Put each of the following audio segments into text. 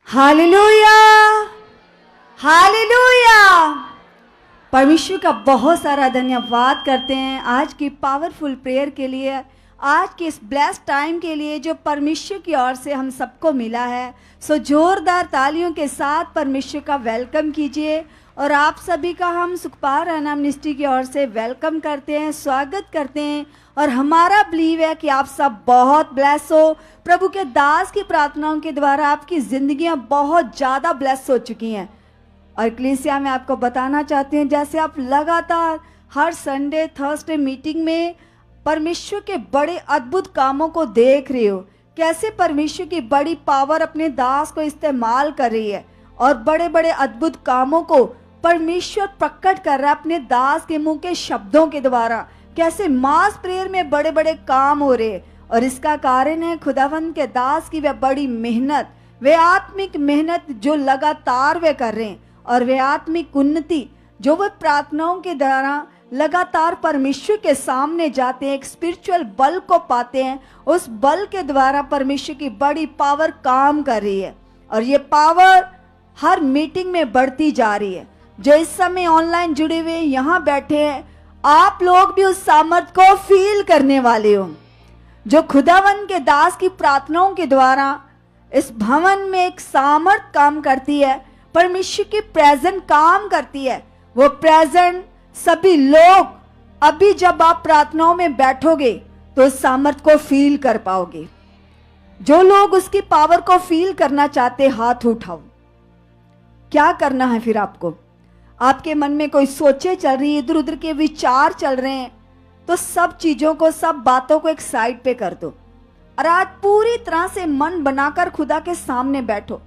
Hallelujah, hallelujah. परमेश्वर का बहुत सारा धन्यवाद करते हैं आज की पावरफुल प्रेयर के लिए, आज के इस ब्लेस्ड टाइम के लिए जो परमेश्वर की ओर से हम सबको मिला है। सो जोरदार तालियों के साथ परमेश्वर का वेलकम कीजिए। और आप सभी का हम सुखपाल राणा मिनिस्ट्री की ओर से वेलकम करते हैं, स्वागत करते हैं। और हमारा बिलीव है कि आप सब बहुत ब्लेस हो। प्रभु के दास की प्रार्थनाओं के द्वारा आपकी जिंदगियां बहुत ज़्यादा ब्लेस हो चुकी हैं। और कलीसिया में आपको बताना चाहते हैं, जैसे आप लगातार हर संडे थर्सडे मीटिंग में परमेश्वर के बड़े अद्भुत कामों को देख रहे हो, कैसे परमेश्वर की बड़ी पावर अपने दास को इस्तेमाल कर रही है और बड़े बड़े अद्भुत कामों को परमेश्वर प्रकट कर रहा है अपने दास के मुंह के शब्दों के द्वारा। कैसे मास प्रेयर में बड़े बड़े काम हो रहे हैं, और इसका कारण है खुदावंद के दास की वह बड़ी मेहनत, वे आत्मिक मेहनत जो लगातार वे कर रहे हैं, और वे आत्मिक उन्नति जो वे प्रार्थनाओं के द्वारा लगातार परमेश्वर के सामने जाते हैं, एक स्पिरिचुअल बल को पाते हैं। उस बल के द्वारा परमेश्वर की बड़ी पावर काम कर रही है, और ये पावर हर मीटिंग में बढ़ती जा रही है। जो इस समय ऑनलाइन जुड़े हुए यहाँ बैठे हैं, आप लोग भी उस सामर्थ को फील करने वाले हो जो खुदावन के दास की प्रार्थनाओं के द्वारा इस भवन में एक सामर्थ काम करती है, परमेश्वर की प्रेजेंट काम करती है। वो प्रेजेंट सभी लोग अभी जब आप प्रार्थनाओं में बैठोगे तो उस सामर्थ को फील कर पाओगे। जो लोग उसकी पावर को फील करना चाहते, हाथ उठाओ। क्या करना है फिर आपको? आपके मन में कोई सोचे चल रही है, इधर उधर के विचार चल रहे हैं, तो सब चीजों को, सब बातों को एक साइड पे कर दो और आज पूरी तरह से मन बनाकर खुदा के सामने बैठो।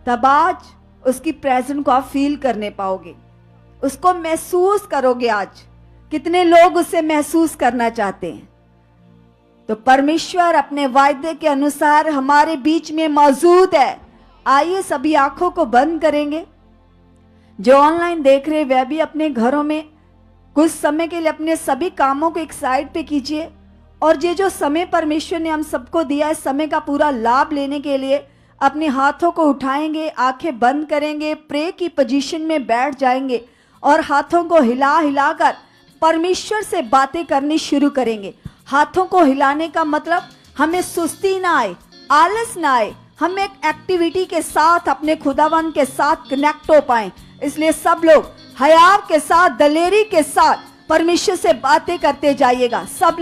तब आज उसकी प्रेजेंस को आप फील करने पाओगे, उसको महसूस करोगे। आज कितने लोग उसे महसूस करना चाहते हैं? तो परमेश्वर अपने वायदे के अनुसार हमारे बीच में मौजूद है। आइए सभी आंखों को बंद करेंगे। जो ऑनलाइन देख रहे वह भी अपने घरों में कुछ समय के लिए अपने सभी कामों को एक साइड पे कीजिए, और ये जो समय परमेश्वर ने हम सबको दिया है, समय का पूरा लाभ लेने के लिए अपने हाथों को उठाएंगे, आंखें बंद करेंगे, प्रे की पोजीशन में बैठ जाएंगे और हाथों को हिला हिलाकर परमेश्वर से बातें करनी शुरू करेंगे। हाथों को हिलाने का मतलब हमें सुस्ती ना आए, आलस ना आए, हम एक एक्टिविटी के साथ अपने खुदावन के साथ कनेक्ट हो पाए। इसलिए सब लोग हयाव के साथ, दलेरी के साथ परमेश्वर से बातें करते जाइएगा। सब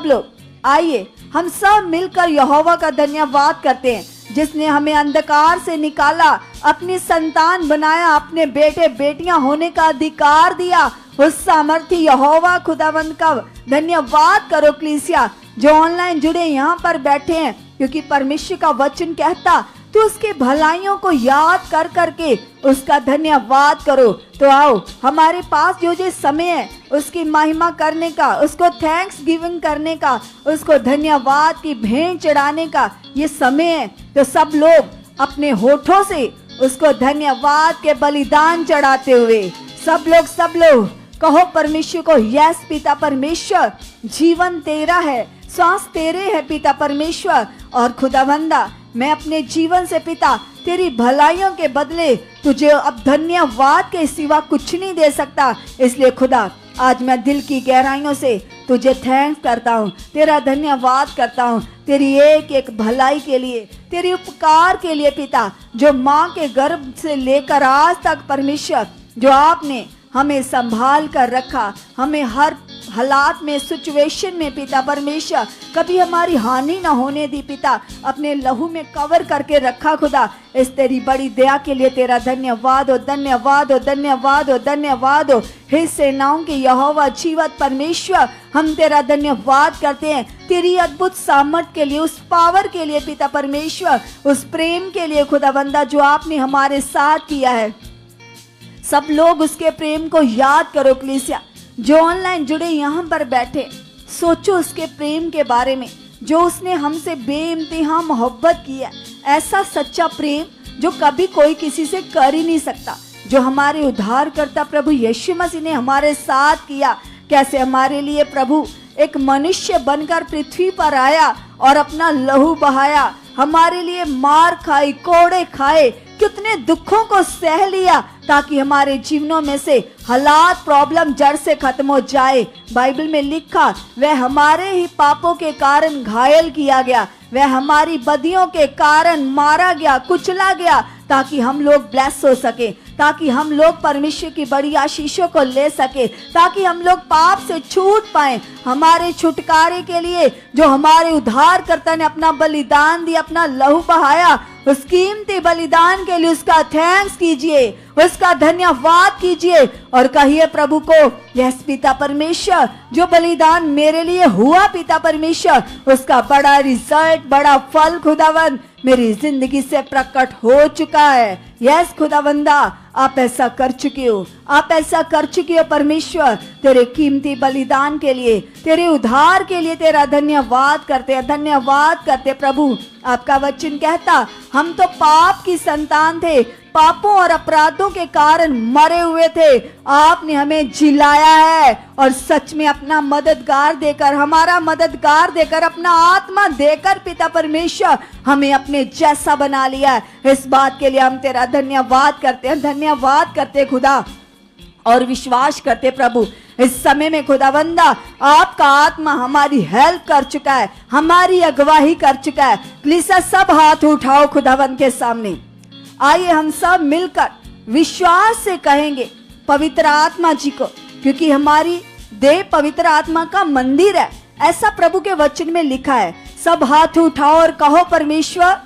लोग आइए हम सब मिलकर यहोवा का धन्यवाद करते हैं, जिसने हमें अंधकार से निकाला, अपनी संतान बनाया, अपने बेटे बेटियां होने का अधिकार दिया। उस सामर्थ्य यहोवा खुदावंद का धन्यवाद करो। कलीसिया जो ऑनलाइन जुड़े यहाँ पर बैठे हैं, क्योंकि परमेश्वर का वचन कहता तो उसके भलाइयों को याद कर करके उसका धन्यवाद करो। तो आओ, हमारे पास जो समय है उसकी महिमा करने का, उसको थैंक्स गिविंग करने का, उसको धन्यवाद की भेंट चढ़ाने का ये समय है। तो सब लोग अपने होठों से उसको धन्यवाद के बलिदान चढ़ाते हुए सब लोग कहो परमेश्वर को, यस पिता परमेश्वर, जीवन तेरा है, श्वास तेरे है पिता परमेश्वर। और खुदावंदा, मैं अपने जीवन से पिता तेरी भलाइयों के बदले तुझे अब धन्यवाद के सिवा कुछ नहीं दे सकता। इसलिए खुदा, आज मैं दिल की गहराइयों से तुझे थैंक्स करता हूँ, तेरा धन्यवाद करता हूँ, तेरी एक एक भलाई के लिए, तेरी उपकार के लिए पिता, जो माँ के गर्भ से लेकर आज तक परमेश्वर जो आपने हमें संभाल कर रखा, हमें हर हालात में, सिचुएशन में पिता परमेश्वर कभी हमारी हानि ना होने दी पिता, अपने लहू में कवर करके रखा। खुदा, इस तेरी बड़ी दया के लिए तेरा धन्यवाद हो, धन्यवाद हो, धन्यवाद हो, धन्यवाद हो। हे सेनाओं के यहोवा जीवत परमेश्वर, हम तेरा धन्यवाद करते हैं तेरी अद्भुत सामर्थ के लिए, उस पावर के लिए पिता परमेश्वर, उस प्रेम के लिए खुदावंदा जो आपने हमारे साथ किया है। सब लोग उसके प्रेम को याद करो। कलीसिया जो ऑनलाइन जुड़े यहाँ पर बैठे, सोचो उसके प्रेम के बारे में, जो उसने हमसे बेइंतहा मोहब्बत की है। ऐसा सच्चा प्रेम जो कभी कोई किसी से कर ही नहीं सकता, जो हमारे उद्धारकर्ता प्रभु यीशु मसीह ने हमारे साथ किया। कैसे हमारे लिए प्रभु एक मनुष्य बनकर पृथ्वी पर आया और अपना लहू बहाया, हमारे लिए मार खाई, कोड़े खाए, कितने दुखों को सह लिया ताकि हमारे जीवनों में से हालात, प्रॉब्लम जड़ से खत्म हो जाए। बाइबल में लिखा, वह हमारे ही पापों के कारण घायल किया गया, वह हमारी बदियों के कारण मारा गया, कुचला गया, ताकि हम लोग ब्लेस हो सके, ताकि हम लोग परमेश्वर की बड़ी आशीषों को ले सके, ताकि हम लोग पाप से छूट पाए। हमारे छुटकारे के लिए जो हमारे उद्धारकर्ता ने अपना बलिदान दिया, अपना लहू बहाया, उस कीमती बलिदान के लिए उसका थैंक्स कीजिए, उसका धन्यवाद कीजिए और कहिए प्रभु को, यस पिता परमेश्वर, जो बलिदान मेरे लिए हुआ पिता परमेश्वर, उसका बड़ा रिजल्ट, बड़ा फल खुदावंद मेरी जिंदगी से प्रकट हो चुका है। यस खुदावंदा, आप ऐसा कर चुके हो, आप ऐसा कर चुके हो परमेश्वर। तेरे कीमती बलिदान के लिए, तेरे उद्धार के लिए तेरा धन्यवाद करते हैं, धन्यवाद करते प्रभु। आपका वचन कहता, हम तो पाप की संतान थे, पापों और अपराधों के कारण मरे हुए थे, आपने हमें जिलाया है और सच में अपना मददगार देकर, हमारा मददगार देकर, अपना आत्मा देकर पिता परमेश्वर हमें अपने जैसा बना लिया है। इस बात के लिए हम तेरा धन्यवाद करते हैं, धन्यवाद करते खुदा और विश्वास करते प्रभु। इस समय में खुदावंदा, आपका आत्मा हमारी हेल्प कर चुका है, हमारी अगुवाई कर चुका है। प्लीज सब हाथ उठाओ खुदावंद के सामने। आइए हम सब मिलकर विश्वास से कहेंगे पवित्र आत्मा जी को, क्योंकि हमारी देह पवित्र आत्मा का मंदिर है, ऐसा प्रभु के वचन में लिखा है। सब हाथ उठाओ और कहो, परमेश्वर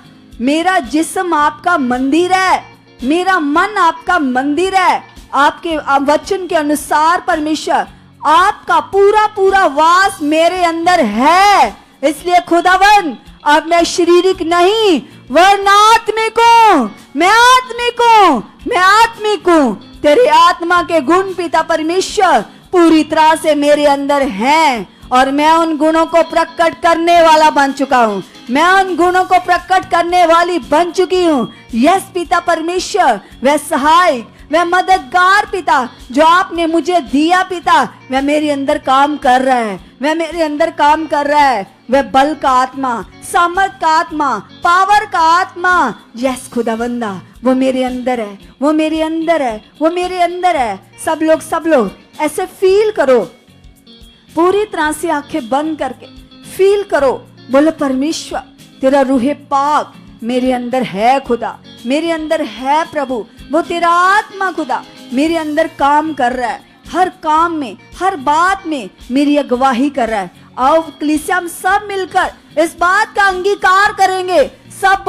मेरा जिस्म आपका मंदिर है, मेरा मन आपका मंदिर है। आपके वचन के अनुसार परमेश्वर आपका पूरा पूरा वास मेरे अंदर है। इसलिए खुदावन, अब मैं शारीरिक नहीं वरन आत्मिक हूं, मैं आत्मिक हूं, मैं आत्मिक हूं। तेरे आत्मा के गुण पिता परमेश्वर पूरी तरह से मेरे अंदर हैं और मैं उन गुणों को प्रकट करने वाला बन चुका हूं, मैं उन गुणों को प्रकट करने वाली बन चुकी हूं। यस पिता परमेश्वर, वह सहायक, वह मददगार पिता जो आपने मुझे दिया पिता, वह मेरे अंदर काम कर रहा है, वह मेरे अंदर काम कर रहा है। वह बल का आत्मा, सामर्थ का आत्मा, पावर का आत्मा, यस खुदावंदा, वो मेरे अंदर है, वो मेरे अंदर है, वो मेरे अंदर है। सब लोग ऐसे फील करो, पूरी तरह से आंखें बंद करके फील करो। बोलो, परमेश्वर तेरा रूहे पाक मेरे अंदर है खुदा, मेरे अंदर है प्रभु। वो तेरा आत्मा खुदा मेरे अंदर काम कर रहा है, हर काम में, हर बात में मेरी अगुवाई कर रहा है। आओ कलीसिया, हम सब मिलकर इस बात का अंगीकार करेंगे। सब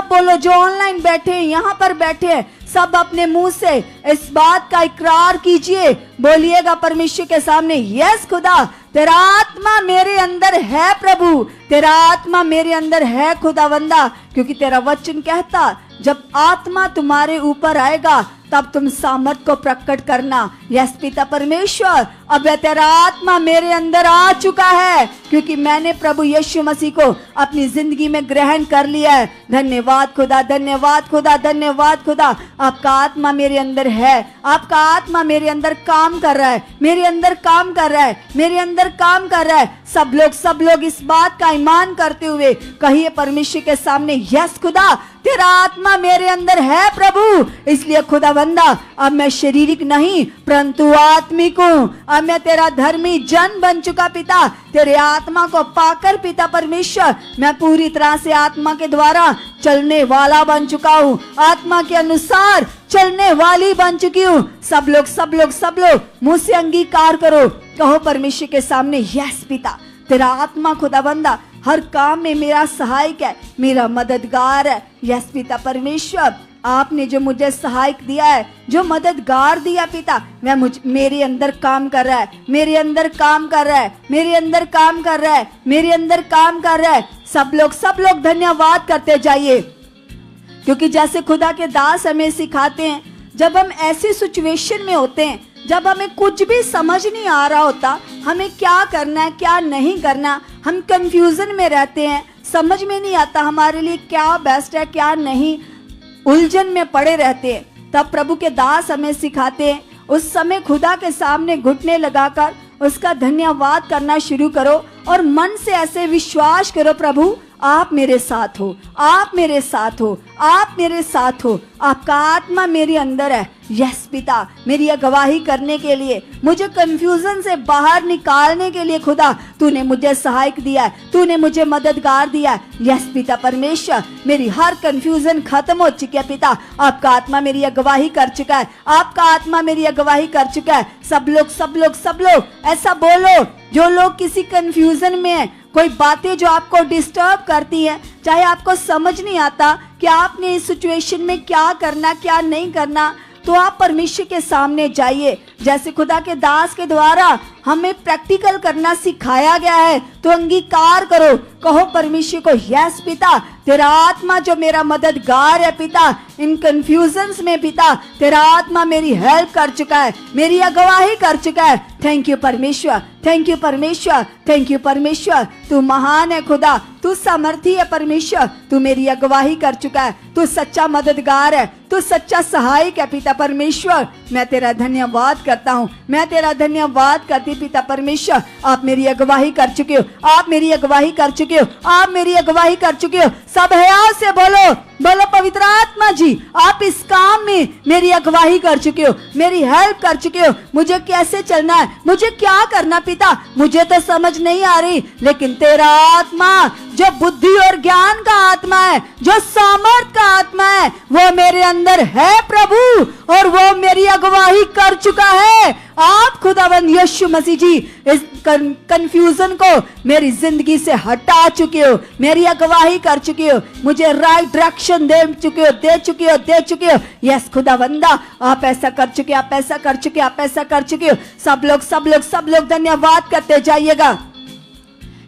बोलो, जो ऑनलाइन बैठे हैं, यहाँ पर बैठे हैं, सब अपने मुंह से इस बात का इकरार कीजिए। बोलिएगा परमेश्वर के सामने, यस खुदा, तेरा आत्मा मेरे अंदर है प्रभु, तेरा आत्मा मेरे अंदर है खुदावंदा। क्योंकि तेरा वचन कहता, जब आत्मा तुम्हारे ऊपर आएगा तब तुम सामर्थ को प्रकट करना। यस पिता परमेश्वर, अब तेरा आत्मा मेरे अंदर आ चुका है, क्योंकि मैंने प्रभु यीशु मसीह को अपनी जिंदगी में ग्रहण कर लिया है। धन्यवाद खुदा, धन्यवाद खुदा, धन्यवाद खुदा। आपका आत्मा मेरे अंदर है, आपका आत्मा मेरे अंदर काम कर रहा है, मेरे अंदर काम कर रहा है, मेरे अंदर काम कर रहा है। सब लोग इस बात का ईमान करते हुए कहिए परमेश्वर के सामने, यस खुदा, तेरा आत्मा मेरे अंदर है प्रभु। इसलिए खुदावंदा, अब मैं शारीरिक नहीं परंतु आत्मिक हूं। अब मैं तेरा धर्मी जन बन चुका पिता। तेरे आत्मा को पाकर पिता परमेश्वर, मैं पूरी तरह से आत्मा के द्वारा चलने वाला बन चुका हूं, आत्मा के अनुसार चलने वाली बन चुकी हूं। सब लोग मुंह से अंगीकार करो, कहो परमेश्वर के सामने, यस पिता, तेरा आत्मा खुदावंदा हर काम में मेरा सहायक है, मेरा मददगार है। यस पिता परमेश्वर, आपने जो मुझे सहायक दिया है, जो मददगार दिया पिता, वह मेरे अंदर काम कर रहा है, मेरे अंदर काम कर रहा है, मेरे अंदर काम कर रहा है, मेरे अंदर काम कर रहा है। सब लोग धन्यवाद करते जाइए, क्योंकि जैसे खुदा के दास हमें सिखाते हैं, जब हम ऐसी सिचुएशन में होते हैं, जब हमें कुछ भी समझ नहीं आ रहा होता, हमें क्या करना है क्या नहीं करना, हम कंफ्यूजन में रहते हैं, समझ में नहीं आता हमारे लिए क्या बेस्ट है क्या नहीं, उलझन में पड़े रहते हैं, तब प्रभु के दास हमें सिखाते हैं, उस समय खुदा के सामने घुटने लगाकर उसका धन्यवाद करना शुरू करो और मन से ऐसे विश्वास करो, प्रभु आप मेरे साथ हो, आप मेरे साथ हो, आप मेरे साथ हो। आपका आत्मा मेरे अंदर है। यस पिता, मेरी अगवाही करने के लिए, मुझे कंफ्यूजन से बाहर निकालने के लिए खुदा तूने मुझे सहायक दिया है, तूने मुझे मददगार दिया है। यस पिता परमेश्वर, मेरी हर कंफ्यूजन खत्म हो चुकी है पिता। आपका आत्मा मेरी अगवाही कर चुका है, आपका आत्मा मेरी अगवाही कर चुका है। सब लोग ऐसा बोलो जो लोग किसी कंफ्यूजन में है, कोई बातें जो आपको डिस्टर्ब करती है, चाहे आपको समझ नहीं आता कि आपने इस सिचुएशन में क्या करना क्या नहीं करना, तो आप परमेश्वर के सामने जाइए। जैसे खुदा के दास के द्वारा हमें प्रैक्टिकल करना सिखाया गया है, तो अंगीकार करो, कहो परमेश्वर को, यस पिता, तेरा आत्मा जो मेरा मददगार है पिता, इन कंफ्यूजन्स में पिता तेरा आत्मा मेरी हेल्प कर चुका है, मेरी अगवाही कर चुका है। थैंक यू परमेश्वर, थैंक यू परमेश्वर, थैंक यू परमेश्वर। तू महान है खुदा, तू सामर्थी है परमेश्वर, तू मेरी अगवाही कर चुका है, तू सच्चा मददगार है, तू सच्चा सहायक है पिता परमेश्वर। मैं तेरा धन्यवाद करता हूँ, मैं तेरा धन्यवाद करती पिता परमेश्वर। आप मेरी अगवाही कर चुके हो, आप मेरी अगवाही कर चुके हो, आप मेरी अगवाही कर चुके हो। सब हया से बोलो, बोलो पवित्र आत्मा जी, आप इस काम में मेरी अगवाही कर चुके हो, मेरी हेल्प कर चुके हो। मुझे कैसे चलना है, मुझे क्या करना पिता, मुझे तो समझ नहीं आ रही, लेकिन तेरा आत्मा जो बुद्धि और ज्ञान का आत्मा है, जो सामर्थ का आत्मा है, वो मेरे अंदर है प्रभु, और वो मेरी अगवाही कर चुका है। आप खुदावंद यीशु मसीह जी इस कंफ्यूजन को मेरी जिंदगी से हटा चुके हो, मेरी अगवाही कर चुके हो, मुझे राइट डायरेक्शन दे चुके हो। यस खुदावंदा, आप ऐसा कर चुके, आप ऐसा कर चुके, आप ऐसा कर चुके हो। सब लोग धन्यवाद करते जाइएगा।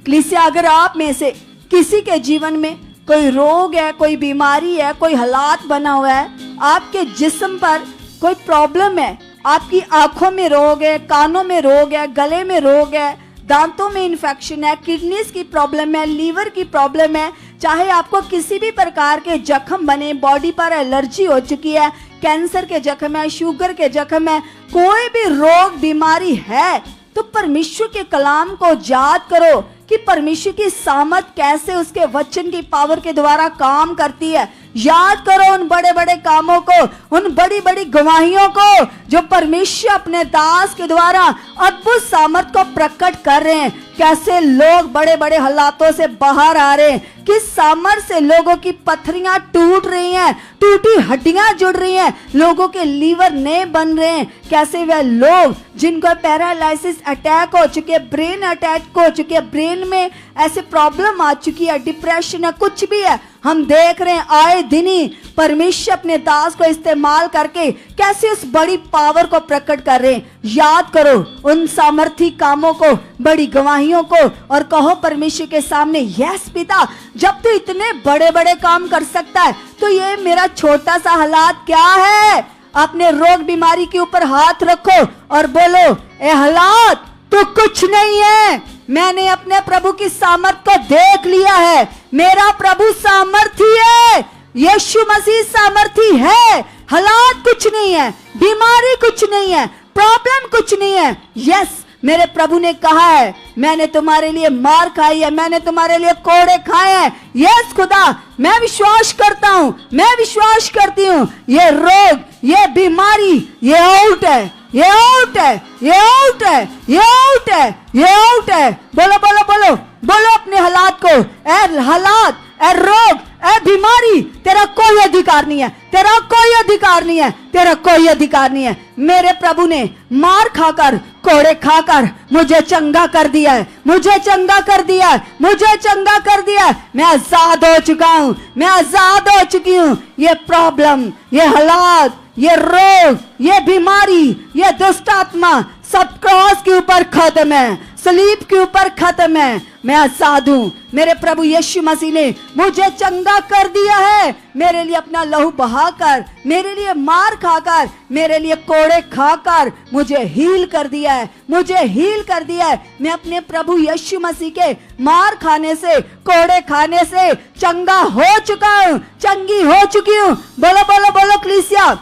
कलीसिया, अगर आप में से किसी के जीवन में कोई रोग है, कोई बीमारी है, कोई हालात बना हुआ है, आपके जिस्म पर कोई प्रॉब्लम है, आपकी आंखों में रोग है, कानों में रोग है, गले में रोग है, दांतों में इन्फेक्शन है, किडनीज की प्रॉब्लम है, लीवर की प्रॉब्लम है, चाहे आपको किसी भी प्रकार के जख्म बने, बॉडी पर एलर्जी हो चुकी है, कैंसर के जख्म है, शुगर के जख्म है, कोई भी रोग बीमारी है, तो परमेश्वर के कलाम को याद करो कि परमेश्वर की सामर्थ कैसे उसके वचन की पावर के द्वारा काम करती है। याद करो उन बड़े बड़े कामों को, उन बड़ी बड़ी गवाहियों को जो परमेश्वर अपने दास के द्वारा अद्भुत सामर्थ को प्रकट कर रहे हैं। कैसे लोग बड़े बड़े हालातों से बाहर आ रहे हैं, किस सामर्थ से लोगों की पथरियां टूट रही हैं, टूटी हड्डियां जुड़ रही हैं, लोगों के लीवर नए बन रहे हैं। कैसे वे लोग जिनको पैरालिसिस अटैक हो चुके, ब्रेन अटैक हो चुके, ब्रेन में ऐसे प्रॉब्लम आ चुकी है, डिप्रेशन है, कुछ भी है, हम देख रहे हैं आए दिन ही परमेश्वर अपने दास को इस्तेमाल करके कैसे उस बड़ी पावर को प्रकट कर रहे हैं। याद करो उन सामर्थी कामों को, बड़ी गवाहियों को, और कहो परमेश्वर के सामने, यस पिता, जब तू इतने बड़े बड़े काम कर सकता है, तो ये मेरा छोटा सा हालात क्या है। अपने रोग बीमारी के ऊपर हाथ रखो और बोलो, ए हालात तो कुछ नहीं है, मैंने अपने प्रभु की सामर्थ को देख लिया है, मेरा प्रभु सामर्थी है, यीशु मसीह सामर्थी है। हालात कुछ नहीं है, बीमारी कुछ नहीं है, प्रॉब्लम कुछ नहीं है। यस, मेरे प्रभु ने कहा है, मैंने तुम्हारे लिए मार खाई है, मैंने तुम्हारे लिए कोड़े खाए हैं। यस खुदा, मैं विश्वास करता हूं, मैं विश्वास करती हूं, ये रोग, ये बीमारी, ये आउट है, ये आउट है, ये आउट है, ये आउट है, ये आउट है। बोलो बोलो बोलो बोलो अपने हालात को, ए हालात, ए रोग, ए बीमारी, तेरा कोई अधिकार नहीं है, तेरा कोई अधिकार नहीं है, तेरा कोई अधिकार नहीं है। मेरे प्रभु ने मार खाकर, कोड़े खाकर मुझे चंगा कर दिया है, मुझे चंगा कर दिया है, मुझे चंगा कर दिया है। मैं आजाद हो चुका हूं, मैं आजाद हो चुकी हूं। ये प्रॉब्लम, ये हालात, ये रोग, ये बीमारी, ये दुष्ट आत्मा सब क्रॉस के ऊपर खत्म है, सलीब के ऊपर खत्म है। मैं आजाद हूं, मेरे प्रभु यीशु मसीह ने मुझे चंगा कर दिया है। मेरे लिए अपना लहू बहाकर, मेरे लिए मार खाकर, मेरे लिए कोड़े खाकर मुझे हील कर दिया है, मुझे हील कर दिया है। मैं अपने प्रभु यीशु मसीह के मार खाने से, कोड़े खाने से चंगा हो चुका हूं, चंगी हो चुकी हूं। बोलो बोलो बोलो कलीसिया,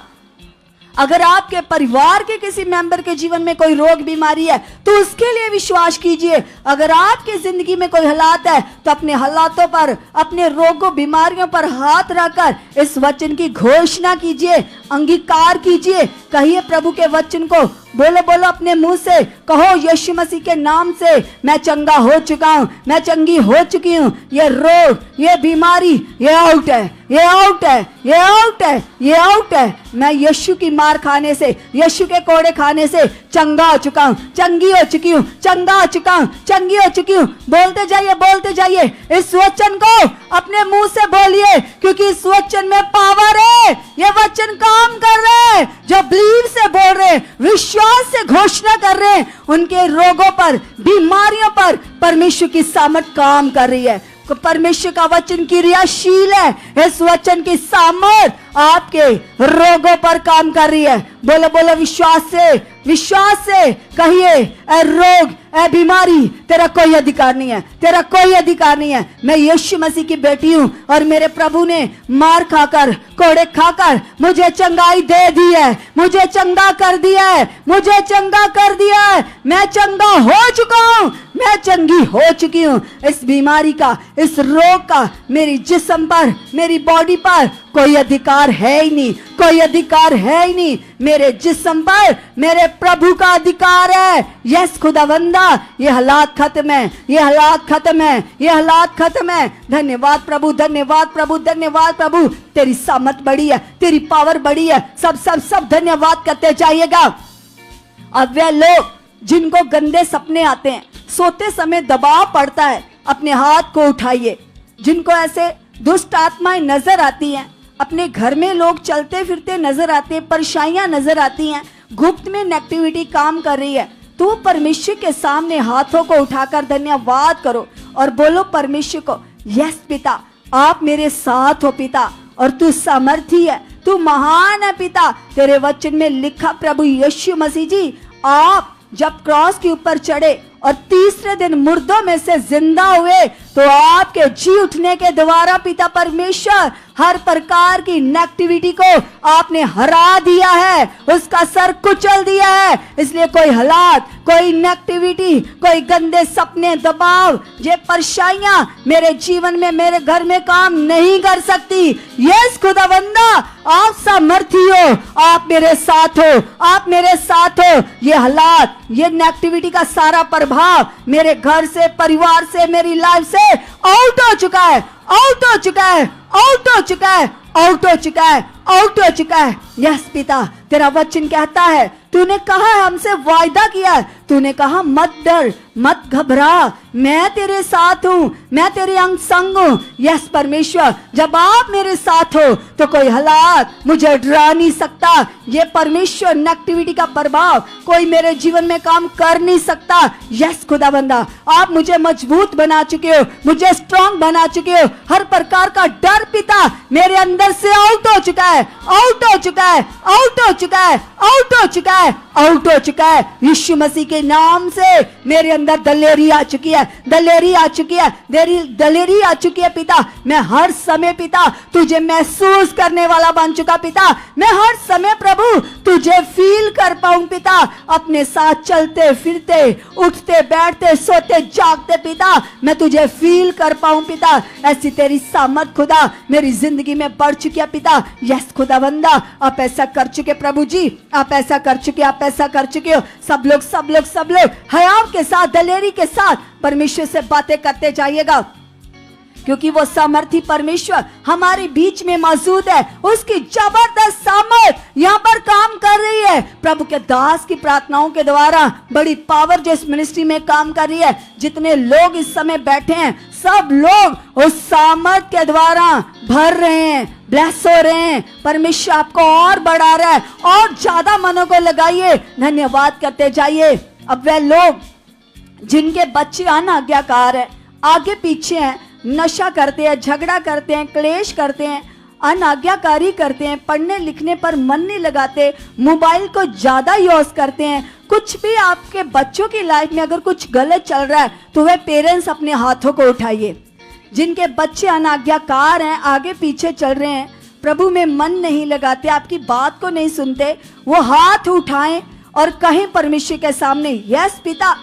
अगर आपके परिवार के किसी मेंबर के जीवन में कोई रोग बीमारी है तो उसके लिए विश्वास कीजिए। अगर आपकी जिंदगी में कोई हालात है तो अपने हालातों पर, अपने रोगों बीमारियों पर हाथ रखकर इस वचन की घोषणा कीजिए, अंगीकार कीजिए। कहिए प्रभु के वचन को, बोलो बोलो अपने मुंह से, कहो यीशु मसीह के नाम से मैं चंगा हो चुका हूं, मैं चंगी हो चुकी हूं। ये रोग, ये बीमारी, ये आउट है, ये आउट है, ये आउट है, ये आउट है। मैं यीशु की मार खाने से, यीशु के कोड़े खाने से चंगा हो चुका हूं, चंगी हो चुकी हूं, चंगा हो चुका हूं, चंगी हो चुकी हूं। बोलते जाइए, बोलते जाइए, इस वचन को अपने मुंह से बोलिए, क्योंकि इस वचन में पावर है। ये वचन काम कर रहे हैं। जो बिलीव से बोल रहे, विश्वास से घोषणा कर रहे हैं, उनके रोगों पर, बीमारियों पर परमेश्वर की सामर्थ काम कर रही है। परमेश्वर का वचन क्रियाशील है। इस वचन की सामर्थ आपके रोगों पर काम कर रही है। बोलो बोलो विश्वास से, विश्वास से कहिए, ए रोग, ए बीमारी, तेरा कोई अधिकार नहीं है, तेरा कोई अधिकार नहीं है। मैं यीशु मसीह की बेटी हूं और मेरे प्रभु ने मार खाकर, कोड़े खाकर मुझे चंगाई दे दी है, मुझे चंगा कर दिया है, मुझे चंगा कर दिया है। मैं चंगा हो चुका हूं, मैं चंगी हो चुकी हूं। इस बीमारी का, इस रोग का मेरी जिस्म पर, मेरी बॉडी पर कोई अधिकार है ही नहीं, कोई अधिकार है ही नहीं। मेरे जिस्म पर मेरे प्रभु का अधिकार है। यस खुदावंदा, ये हालात खत्म है, ये हालात खत्म है, ये हालात खत्म है। धन्यवाद प्रभु, धन्यवाद प्रभु, धन्यवाद प्रभु। तेरी सामर्थ बड़ी है, तेरी पावर बड़ी है। सब सब सब धन्यवाद करते जाइएगा। अब वे लोग जिनको गंदे सपने आते हैं, सोते समय दबाव पड़ता है, अपने हाथ को उठाइए। जिनको ऐसे दुष्ट आत्माएं नजर आती हैं, अपने घर में लोग चलते फिरते नजर आते हैं, परेशानियां नजर आती हैं, गुप्त में नेगेटिविटी काम कर रही है, तो परमेश्वर के सामने हाथों को उठाकर धन्यवाद करो और बोलो परमेश्वर को, यस पिता, आप मेरे साथ हो पिता, और तू सामर्थी है, तू महान है पिता। तेरे वचन में लिखा प्रभु यीशु मसीह जी, आप जब क्रॉस के ऊपर चढ़े और तीसरे दिन मुर्दों में से जिंदा हुए, तो आपके जी उठने के द्वारा पिता परमेश्वर हर प्रकार की नेगेटिविटी को आपने हरा दिया है, उसका सर कुचल दिया है। इसलिए कोई हालात, कोई नेगेटिविटी, कोई गंदे सपने, दबाव, ये परेशानियां मेरे जीवन में, मेरे घर में काम नहीं कर सकती। यस खुदावंदा, आप सामर्थी हो, आप मेरे साथ हो, आप मेरे साथ हो। ये हालात, ये नेगेटिविटी का सारा प्रभाव मेरे घर से, परिवार से, मेरी लाइफ से आउट हो चुका है, आउट हो चुका है, आउट हो चुका है, आउट हो चुका है, आउट हो चुका है। यस पिता, तेरा वचन कहता है, तूने कहा है, हमसे वायदा किया है, तूने कहा मत डर, मत घबरा, मैं तेरे साथ हूं, मैं तेरे अंग संग हूं। यस परमेश्वर, जब आप मेरे साथ हो तो कोई हालात मुझे डरा नहीं सकता। ये परमेश्वर नेगेटिविटी का प्रभाव कोई मेरे जीवन में काम कर नहीं सकता। यस खुदाबंदा, आप मुझे मजबूत बना चुके हो, मुझे स्ट्रांग बना चुके हो। हर प्रकार का डर पिता मेरे अंदर से आउट हो चुका है, आउट हो चुका है, आउट हो चुका है, आउट हो चुका है, आउट हो चुका है। यीशु मसीह के नाम से मेरे अंदर दलेरी आ चुकी है, दलेरी आ चुकी है, दलेरी आ चुकी है पिता। मैं हर समय पिता तुझे महसूस करने वाला बन चुका पिता। मैं हर समय प्रभु तुझे फील कर पाऊं पिता, अपने साथ चलते फिरते, उठते बैठते, सोते जागते पिता, मैं तुझे फील कर पाऊं पिता। ऐसी तेरी सामर्थ खुदा मेरी जिंदगी में बढ़ चुकी है पिता। यस खुदावंदा, आप ऐसा कर चुके प्रभु जी, आप ऐसा कर चुके, आप ऐसा कर चुके हो। सब लोग सब लोग सब लोग हयाव के साथ, दलेरी के साथ परमेश्वर से बातें करते जाइएगा, क्योंकि वो सामर्थी परमेश्वर हमारे बीच में मौजूद है। उसकी जबरदस्त सामर्थ यहाँ पर काम कर रही है। प्रभु के दास की प्रार्थनाओं के द्वारा बड़ी पावर जो इस मिनिस्ट्री में काम कर रही है। जितने लोग इस समय बैठे हैं, सब लोग उस सामर्थ के द्वारा भर रहे हैं, ब्लेस हो रहे हैं। परमेश्वर आपको और बढ़ा रहा है, और ज्यादा मनों को लगाइए, धन्यवाद करते जाइए। अब वे लोग जिनके बच्चे अनाज्ञाकार है, आगे पीछे हैं, नशा करते हैं, झगड़ा करते हैं, क्लेश करते हैं, अनाज्ञाकारी करते हैं, पढ़ने लिखने पर मन नहीं लगाते, मोबाइल को ज्यादा यूज करते हैं, कुछ भी आपके बच्चों की लाइफ में अगर कुछ गलत चल रहा है तो वे पेरेंट्स अपने हाथों को उठाइए। जिनके बच्चे अनाज्ञाकार हैं, आगे पीछे चल रहे हैं, प्रभु में मन नहीं लगाते, आपकी बात को नहीं सुनते, वो हाथ उठाएं और कहें परमेश्वर के सामने, यस पिता,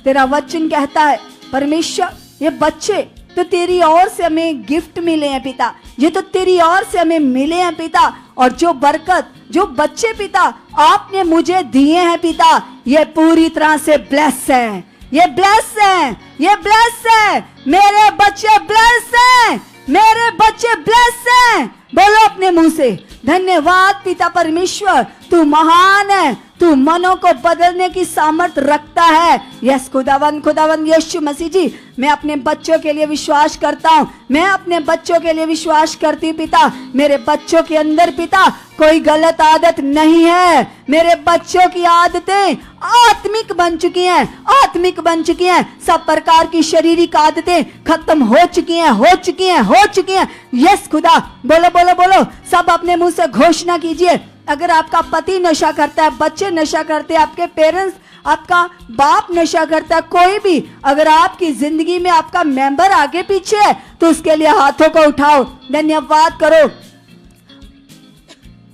तेरा वचन कहता है परमेश्वर ये बच्चे तो तेरी ओर से हमें गिफ्ट मिले हैं पिता, ये तो तेरी ओर से हमें मिले हैं पिता, और जो बरकत जो बच्चे पिता आपने मुझे दिए हैं पिता, ये पूरी तरह से ब्लेस है, ये ब्लेस है, ये ब्लेस है, मेरे बच्चे ब्लेस हैं, मेरे बच्चे ब्लेस हैं। बोलो अपने मुंह से, धन्यवाद पिता परमेश्वर, तू महान है, तू मनों को बदलने की सामर्थ रखता है। यस खुदावन यीशु मसीह जी, मैं अपने बच्चों के लिए विश्वास करता हूँ, मैं अपने बच्चों के लिए विश्वास करती हूँ पिता, मेरे बच्चों के अंदर पिता कोई गलत आदत नहीं है, मेरे बच्चों की आदतें आत्मिक बन चुकी हैं, आत्मिक बन चुकी हैं, सब प्रकार की शारीरिक आदतें खत्म हो चुकी हैं, हो चुकी हैं, हो चुकी हैं। यस खुदा, बोलो बोलो बोलो, सब अपने मुंह से घोषणा कीजिए। अगर आपका पति नशा करता है, बच्चे नशा करते हैं, आपके पेरेंट्स, आपका बाप नशा करता है, कोई भी अगर आपकी जिंदगी में आपका मेंबर आगे पीछे है तो उसके लिए हाथों को उठाओ, धन्यवाद करो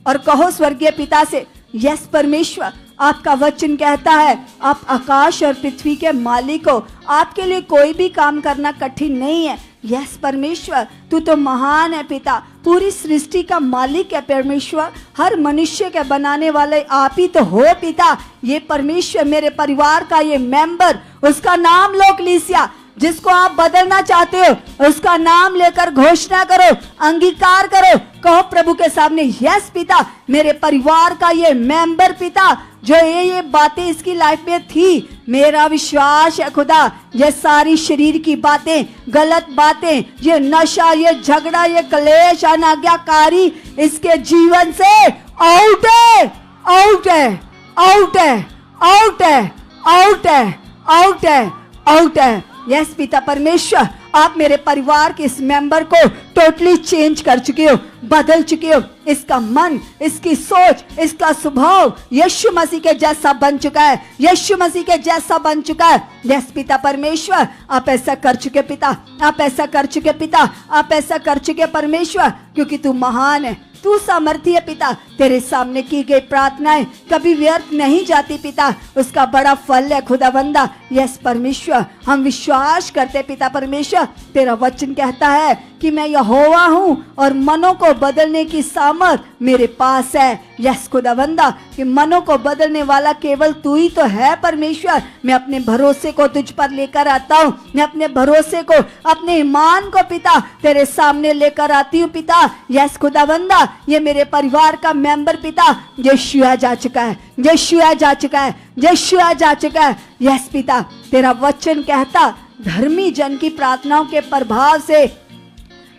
और कहो स्वर्गीय पिता से, यस परमेश्वर, आपका वचन कहता है आप आकाश और पृथ्वी के मालिक हो, आपके लिए कोई भी काम करना कठिन नहीं है। यस परमेश्वर, तू तो महान है पिता, पूरी सृष्टि का मालिक है परमेश्वर, हर मनुष्य के बनाने वाले आप ही तो हो पिता। ये परमेश्वर मेरे परिवार का ये मेंबर, उसका नाम लो कलीसिया, जिसको आप बदलना चाहते हो उसका नाम लेकर घोषणा करो, अंगीकार करो, कहो प्रभु के सामने, यस पिता, मेरे परिवार का ये मेंबर पिता, जो ये बातें इसकी लाइफ में थी, मेरा विश्वास है खुदा, ये सारी शरीर की बातें, गलत बातें, ये नशा, ये झगड़ा, ये क्लेश, अनाज्ञाकारी इसके जीवन से आउट है, आउट है, आउट है, आउट है, आउट है, आउट है, आउट है। यस पिता परमेश्वर, आप मेरे परिवार के इस मेंबर को टोटली चेंज कर चुके हो, बदल चुके हो, इसका मन, इसकी सोच, इसका स्वभाव यीशु मसीह के जैसा बन चुका है, यीशु मसीह के जैसा बन चुका है। यस पिता परमेश्वर, आप ऐसा कर चुके पिता, आप ऐसा कर चुके पिता, आप ऐसा कर चुके परमेश्वर, क्योंकि तू महान है, तू सामर्थी है पिता, तेरे सामने की गई प्रार्थनाएं कभी व्यर्थ नहीं जाती पिता, उसका बड़ा फल है खुदावंदा। यस परमेश्वर, हम विश्वास करते पिता परमेश्वर, तेरा वचन कहता है कि मैं यहोवा हूँ और मनों को बदलने की सामर्थ मेरे पास है। यस खुदावंदा, कि मनों को बदलने वाला केवल तू ही तो है परमेश्वर। मैं अपने भरोसे को तुझ पर लेकर आता हूँ, मैं अपने भरोसे को, अपने ईमान को पिता तेरे सामने लेकर आती हूँ पिता। यस खुदावंदा, ये मेरे परिवार का मेंबर पिता यीशु जा चुका है, यीशु जा चुका है, यीशु जा चुका है। यस पिता, तेरा वचन कहता धर्मी जन की प्रार्थनाओं के प्रभाव से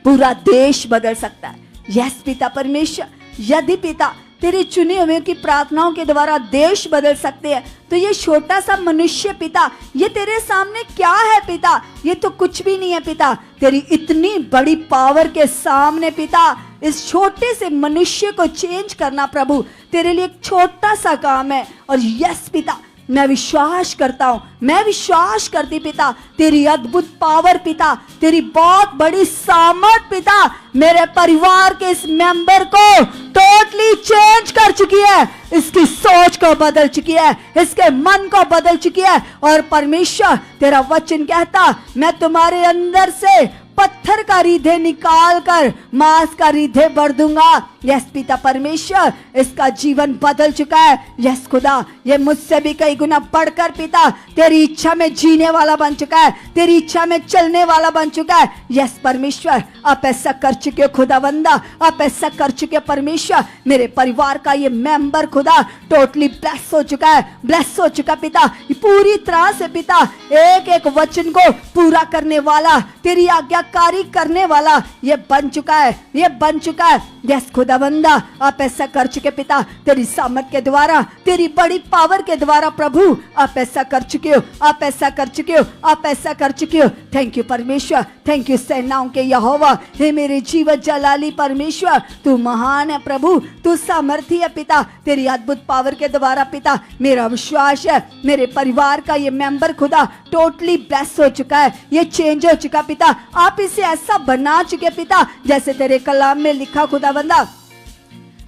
पूरा देश बदल सकता है। यस पिता परमेश्वर, यदि पिता तेरे चुने हुए की प्रार्थनाओं के द्वारा देश बदल सकते हैं, तो ये छोटा सा मनुष्य पिता, ये तेरे सामने क्या है पिता, ये तो कुछ भी नहीं है पिता। तेरी इतनी बड़ी पावर के सामने पिता, इस छोटे से मनुष्य को चेंज करना प्रभु तेरे लिए एक छोटा सा काम है। और यस पिता, मैं विश्वास करता हूँ, मैं विश्वास करती पिता, तेरी अद्भुत पावर पिता, तेरी बहुत बड़ी सामर्थ पिता मेरे परिवार के इस मेंबर को टोटली चेंज कर चुकी है, इसकी सोच को बदल चुकी है, इसके मन को बदल चुकी है। और परमेश्वर, तेरा वचन कहता मैं तुम्हारे अंदर से पत्थर का हृदय निकाल कर मांस का हृदय भर दूंगा। यस पिता परमेश्वर, इसका जीवन बदल चुका है। यस खुदा, ये मुझसे भी कई गुना बढ़कर पिता तेरी इच्छा में जीने वाला बन चुका है, तेरी इच्छा में चलने वाला बन चुका है। यस परमेश्वर, आप ऐसा कर चुके खुदावंदा, आप ऐसा कर चुके परमेश्वर। मेरे परिवार का ये मेंबर खुदा टोटली ब्लेस हो चुका है, ब्लेस हो चुका पिता, पूरी तरह से पिता एक एक वचन को पूरा करने वाला, तेरी आज्ञाकारी करने वाला ये बन चुका है, ये बन चुका है। यस खुदावंदा, आप ऐसा कर चुके पिता, तेरी सामर्थ के द्वारा, तेरी बड़ी पावर के द्वारा प्रभु आप ऐसा कर चुके हो, आप ऐसा कर चुके हो, आप ऐसा कर चुके हो। थैंक यू परमेश्वर, थैंक यू सेनाओं के यहोवा, हे मेरे जीवन जलाली परमेश्वर, तू महान है प्रभु, तू सामर्थी है पिता, तेरी अद्भुत पावर के द्वारा पिता मेरा विश्वास है मेरे परिवार का ये मेंबर खुदा टोटली ब्लेस हो चुका है, ये चेंज हो चुका पिता। आप इसे ऐसा बना चुके पिता जैसे तेरे कलाम में लिखा खुदावंदा,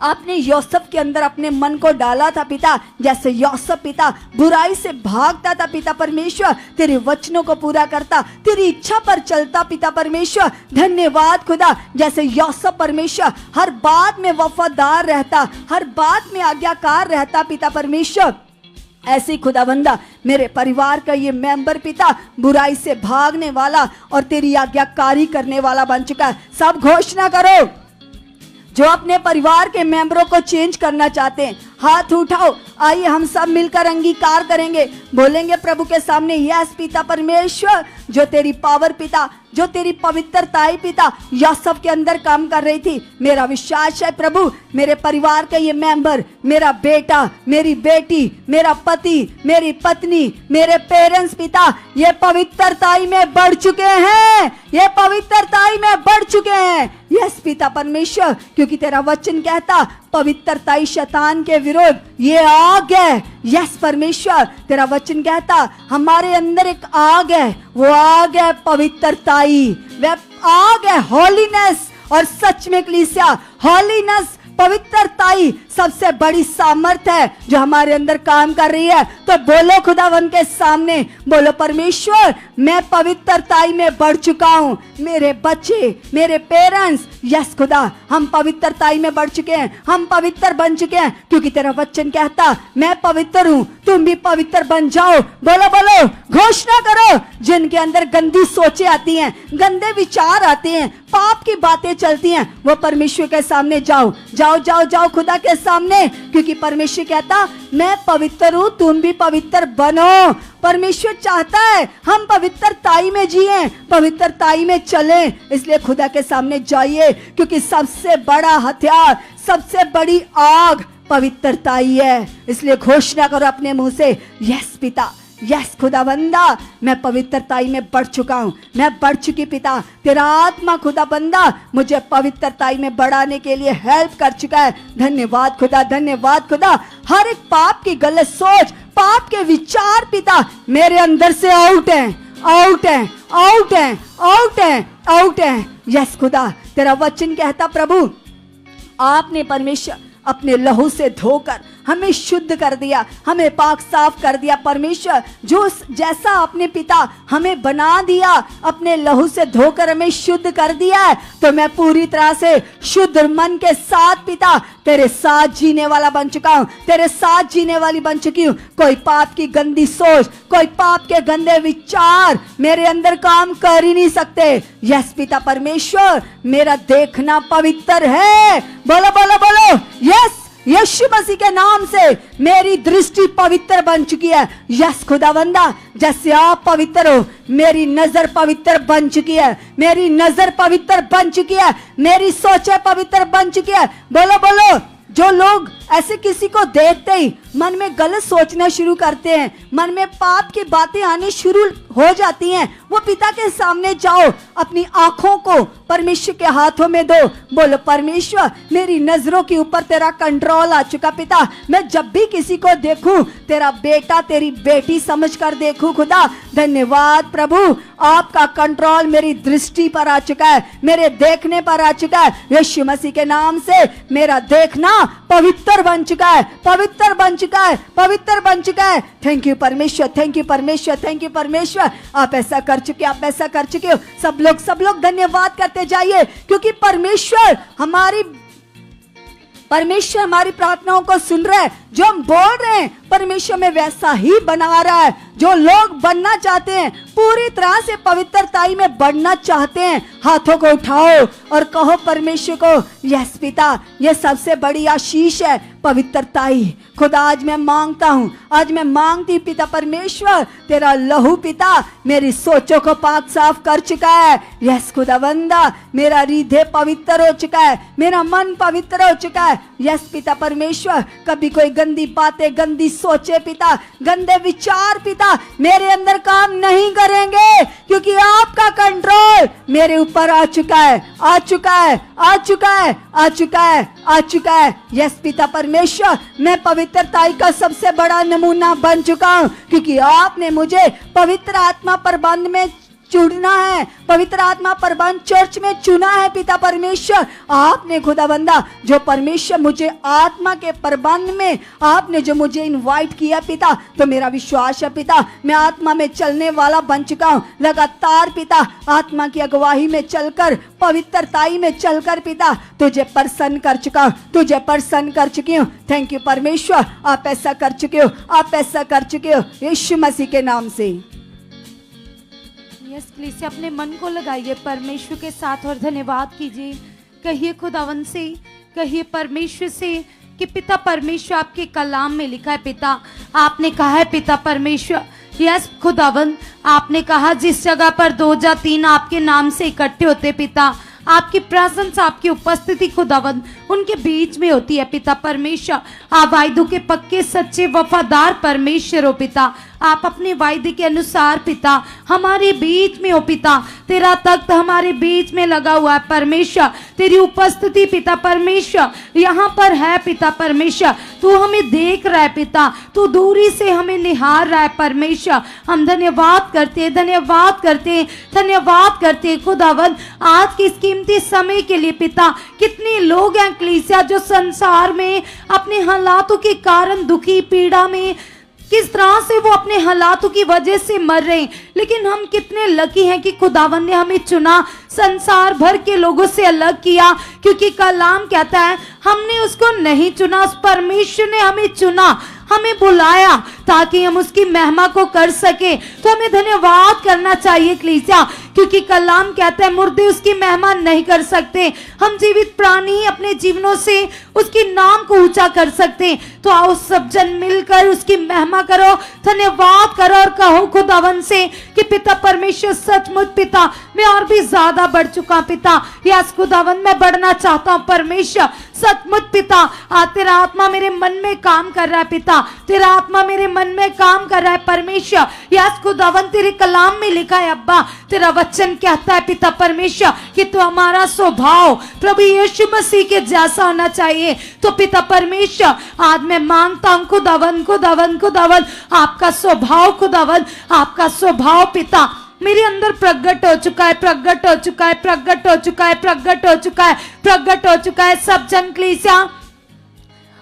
आपने यूसुफ के अंदर अपने मन को डाला था पिता, जैसे यूसुफ पिता बुराई से भागता था पिता परमेश्वर, तेरे वचनों को पूरा करता, तेरी इच्छा पर चलता पिता परमेश्वर। धन्यवाद खुदा, जैसे यूसुफ परमेश्वर हर बात में वफादार रहता, हर बात में आज्ञाकार रहता पिता परमेश्वर, ऐसी खुदावंदा मेरे परिवार का ये मेंबर पिता बुराई से भागने वाला और तेरी आज्ञाकारी करने वाला बन चुका है। सब घोषणा करो जो अपने परिवार के मेंबरों को चेंज करना चाहते हैं, हाथ उठाओ। आइए हम सब मिलकर अंगीकार करेंगे, बोलेंगे प्रभु के सामने, यस पिता परमेश्वर, जो तेरी पावर पिता, जो तेरी पवित्रताई पिता यूसुफ के अंदर काम कर रही थी, मेरा विश्वास है प्रभु मेरे परिवार के ये मेंबर, मेरा बेटा, मेरी बेटी, मेरा पति, मेरी पत्नी, मेरे पेरेंट्स पिता, ये पवित्रताई में बढ़ चुके हैं, ये पवित्रताई में बढ़ चुके हैं। यस पिता परमेश्वर, क्योंकि तेरा वचन कहता पवित्रताई शैतान के विरोध ये आग है। यस परमेश्वर, तेरा वचन कहता हमारे अंदर एक आग है, वो आग है पवित्रताई, वह आग है हॉलीनेस। और सच में कलीसिया, हॉलीनेस, पवित्रताई सबसे बड़ी सामर्थ है जो हमारे अंदर काम कर रही है। तो बोलो खुदावन के सामने, बोलो परमेश्वर मैं पवित्रताई में बढ़ चुका हूँ, मेरे बच्चे, मेरे पेरेंट्स, यस खुदा हम पवित्रताई में बढ़ चुके हैं, हम पवित्र बन चुके हैं, क्योंकि तेरा वचन कहता मैं पवित्र हूँ, तुम भी पवित्र बन जाओ। बोलो बोलो, घोषणा करो। जिनके अंदर गंदी सोचें आती हैं, गंदे विचार आते हैं, पाप की बातें चलती हैं, वो परमेश्वर के सामने जाओ जाओ जाओ जाओ खुदा के सामने, क्योंकि परमेश्वर कहता मैं पवित्र हूँ, तुम भी पवित्र बनो। परमेश्वर चाहता है हम पवित्रताई में जिए, पवित्रताई में चले, इसलिए खुदा के सामने जाइए, क्योंकि सबसे बड़ा हथियार, सबसे बड़ी आग पवित्रताई है। इसलिए घोषणा करो अपने मुंह से, यस पिता, यस खुदाबंदा मैं पवित्रताई में बढ़ चुका हूँ, मैं बढ़ चुकी पिता, तेरा आत्मा खुदाबंदा मुझे पवित्रताई में बढ़ाने के लिए हेल्प कर चुका है। धन्यवाद खुदा, धन्यवाद खुदा। हर एक पाप की गलत सोच, पाप के विचार पिता मेरे अंदर से आउट है, आउट है, आउट है, आउट है, आउट है। यस खुदा, तेरा वचन कहता प्रभु आपने परमेश्वर अपने लहू से धोकर हमें शुद्ध कर दिया, हमें पाक साफ कर दिया। परमेश्वर जो जैसा अपने पिता हमें बना दिया, अपने लहू से धोकर हमें शुद्ध कर दिया है, तो मैं पूरी तरह से शुद्ध मन के साथ पिता तेरे साथ जीने वाला बन चुका हूँ, तेरे साथ जीने वाली बन चुकी हूँ। कोई पाप की गंदी सोच, कोई पाप के गंदे विचार मेरे अंदर काम कर ही नहीं सकते। यस पिता परमेश्वर, मेरा देखना पवित्र है। बोलो बोलो बोलो, यस यीशु मसीह के नाम से मेरी दृष्टि पवित्र बन चुकी है। यस खुदावंदा, जैसे आप पवित्र हो, मेरी नजर पवित्र बन चुकी है, मेरी नजर पवित्र बन चुकी है, मेरी सोचें पवित्र बन चुकी है। बोलो बोलो, जो लोग ऐसे किसी को देखते ही मन में गलत सोचना शुरू करते हैं, मन में पाप की बातें आनी शुरू हो जाती हैं, वो पिता के सामने जाओ, अपनी आंखों को परमेश्वर के हाथों में दो। बोलो परमेश्वर मेरी नजरों के ऊपर तेरा कंट्रोल आ चुका पिता, मैं जब भी किसी को देखूं तेरा बेटा तेरी बेटी समझकर देखूं। खुदा धन्यवाद प्रभु, आपका कंट्रोल मेरी दृष्टि पर आ चुका है, मेरे देखने पर आ चुका है। यीशु मसीह के नाम से मेरा देखना पवित्र बन चुका है, पवित्र बन चुका है, पवित्र बन चुका है। थैंक यू परमेश्वर, थैंक यू परमेश्वर, थैंक यू परमेश्वर। आप ऐसा कर चुके, आप ऐसा कर चुके हो। सब लोग धन्यवाद करते जाइए, क्योंकि परमेश्वर हमारी प्रार्थनाओं को सुन रहा है। जो हम बोल रहे हैं परमेश्वर में वैसा ही बना रहा है। जो लोग बनना चाहते हैं, पूरी तरह से पवित्रताई में बढ़ना चाहते हैं, हाथों को उठाओ और कहो परमेश्वर को, यस पिता ये सबसे बड़ी आशीष है पवित्रताई। खुदा आज मैं मांगता हूँ, आज मैं मांगती पिता परमेश्वर, तेरा लहू पिता मेरी सोचों को पाक साफ कर चुका है। यस खुदावंदा, मेरा हृदय पवित्र हो चुका है, मेरा मन पवित्र हो चुका है। यस पिता परमेश्वर, कभी कोई गंदी बातें, गंदी सोचे पिता, गंदे विचार पिता मेरे अंदर काम नहीं करेंगे, क्योंकि आपका कंट्रोल मेरे ऊपर आ चुका है, आ चुका है, आ चुका है, आ चुका है, आ चुका है। यस पिता परमेश्वर, मैं पवित्रताई का सबसे बड़ा नमूना बन चुका हूँ, क्योंकि आपने मुझे पवित्र आत्मा प्रबंध में चुनना है, पवित्र आत्मा प्रबंध चर्च में चुना है पिता परमेश्वर। आपने खुदाबंदा जो परमेश्वर मुझे आत्मा के प्रबंध में आपने जो मुझे इनवाइट किया पिता, तो मेरा विश्वास है पिता मैं आत्मा में चलने वाला बन चुका हूँ। लगातार पिता आत्मा की अगुवाई में चलकर, पवित्रताई में चलकर पिता तुझे प्रसन्न कर चुका हूँ, तुझे प्रसन्न कर चुकी हूँ। थैंक यू परमेश्वर, आप ऐसा कर चुके हो, आप ऐसा कर चुके हो यीशु मसीह के नाम से। यस कलीसिया अपने मन को लगाइए परमेश्वर के साथ और धन्यवाद कीजिए। कहिए खुदावन से, कहिए परमेश्वर से कि पिता परमेश्वर आपके कलाम में लिखा है पिता, आपने कहा है पिता परमेश्वर, यस खुदावन आपने कहा जिस जगह पर 2 या 3 आपके नाम से इकट्ठे होते पिता, आपकी प्रेजेंस, आपकी उपस्थिति खुदावन उनके बीच में होती है पिता परमेश्वर। आप वायदों के पक्के सच्चे वफादार परमेश्वर हो पिता, आप अपने वायदे के अनुसार पिता हमारे बीच में हो पिता, तेरा तख्त हमारे बीच में लगा हुआ है परमेश्वर, तेरी उपस्थिति पिता परमेश्वर यहाँ पर है पिता परमेश्वर, तू हमें देख रहा है पिता, तू दूरी से हमें निहार रहा है परमेश्वर। हम धन्यवाद करते, धन्यवाद करते, धन्यवाद करते खुदावन आज के इस कीमती समय के लिए पिता। कितने लोग हैं कलीसिया जो संसार में अपने हालातों के कारण दुखी, पीड़ा में, किस तरह से वो अपने हालातों की वजह से मर रहे हैं, लेकिन हम कितने लकी हैं कि खुदावन ने हमें चुना, संसार भर के लोगों से अलग किया, क्योंकि कलाम कहता है हमने उसको नहीं चुना, उस परमेश्वर ने हमें चुना, हमें बुलाया ताकि हम उसकी महिमा को कर सके। तो हमें धन्यवाद करना चाहिए कलीसिया, क्योंकि कलाम कहता है मुर्दे उसकी महिमा नहीं कर सकते, हम जीवित प्राणी अपने जीवनों से उसके नाम को ऊंचा कर सकते। तो आओ सब जन मिलकर उसकी महिमा करो, धन्यवाद करो और कहो खुदावन से कि पिता परमेश्वर सचमुच पिता मैं और भी ज्यादा बढ़ चुका पिता, यस खुदावन मैं बढ़ना चाहता हूँ परमेश्वर, सचमुच पिता आज तेरा आत्मा मेरे मन में काम कर रहा है पिता, तेरा आत्मा मेरे मन में काम कर रहा है परमेश्वर। यस खुदावन तेरे कलाम में लिखा है अब्बा, तेरा वचन कहता है पिता परमेश्वर कि तो हमारा स्वभाव प्रभु यीशु मसीह के जैसा होना चाहिए। तो पिता परमेश्वर आज मैं मांगता हूँ खुदावन खुदावन खुदावन आपका स्वभाव, खुदावन आपका स्वभाव पिता मेरे अंदर प्रकट हो चुका है, प्रकट हो चुका है, प्रकट हो चुका है, प्रकट हो चुका है, प्रकट हो चुका है। सब जन कलीसिया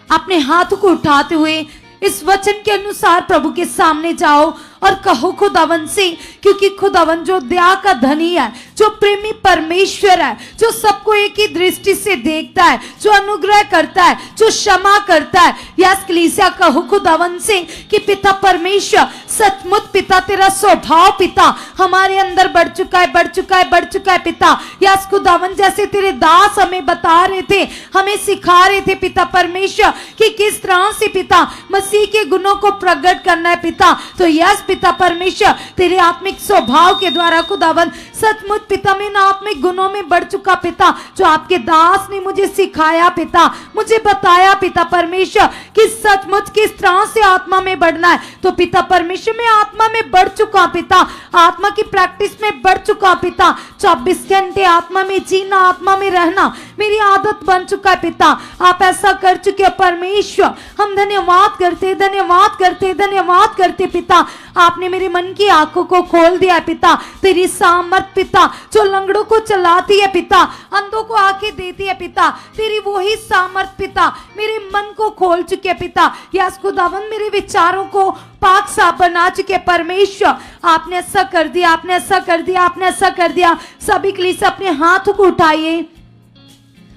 अपने हाथ को उठाते हुए इस वचन के अनुसार प्रभु के सामने जाओ और कहो खुदावन से, क्योंकि खुदावन जो दया का धनी है, जो प्रेमी परमेश्वर है, जो सबको एक ही दृष्टि से देखता है, जो अनुग्रह करता है, जो क्षमा करता है। यस कलीसिया कहो खुदावन से कि पिता परमेश्वर सचमुच पिता तेरा स्वभाव पिता हमारे अंदर बढ़ चुका है, बढ़ चुका है, बढ़ चुका है पिता। यस खुदावन जैसे तेरे दास हमें बता रहे थे, हमें सिखा रहे थे पिता परमेश्वर कि किस तरह से पिता मसीह के गुणों को प्रकट करना है पिता। तो यस पिता परमेश्वर तेरे आत्मिक स्वभाव के द्वारा खुदावन सचमुच पिता मैं आत्मिक गुणों में बढ़ चुका पिता, जो आपके दास ने मुझे सिखाया पिता, मुझे बताया पिता परमेश्वर कि सचमुच किस तरह से आत्मा में बढ़ना है। तो पिता परमेश्वर मैं आत्मा में बढ़ चुका पिता, आत्मा की प्रैक्टिस में बढ़ चुका पिता, 24 घंटे आत्मा में जीना, आत्मा में रहना मेरी आदत बन चुका है पिता। आप ऐसा कर चुके हो परमेश्वर, हम धन्यवाद करते, धन्यवाद करते, धन्यवाद करते पिता। आपने मेरे मन की आंखों को खोल दिया है पिता, तेरी सामर्थ पिता जो लंगड़ों को चलाती है पिता, अंधों को आंखें देती है पिता, तेरी वही सामर्थ पिता मेरे मन को खोल चुके है पिता। यस खुदावन मेरे विचारों को पाक साफ बना चुके परमेश्वर। आपने ऐसा कर दिया, आपने ऐसा कर दिया, आपने ऐसा कर दिया। सभी कलीसिया अपने हाथों को उठाइए।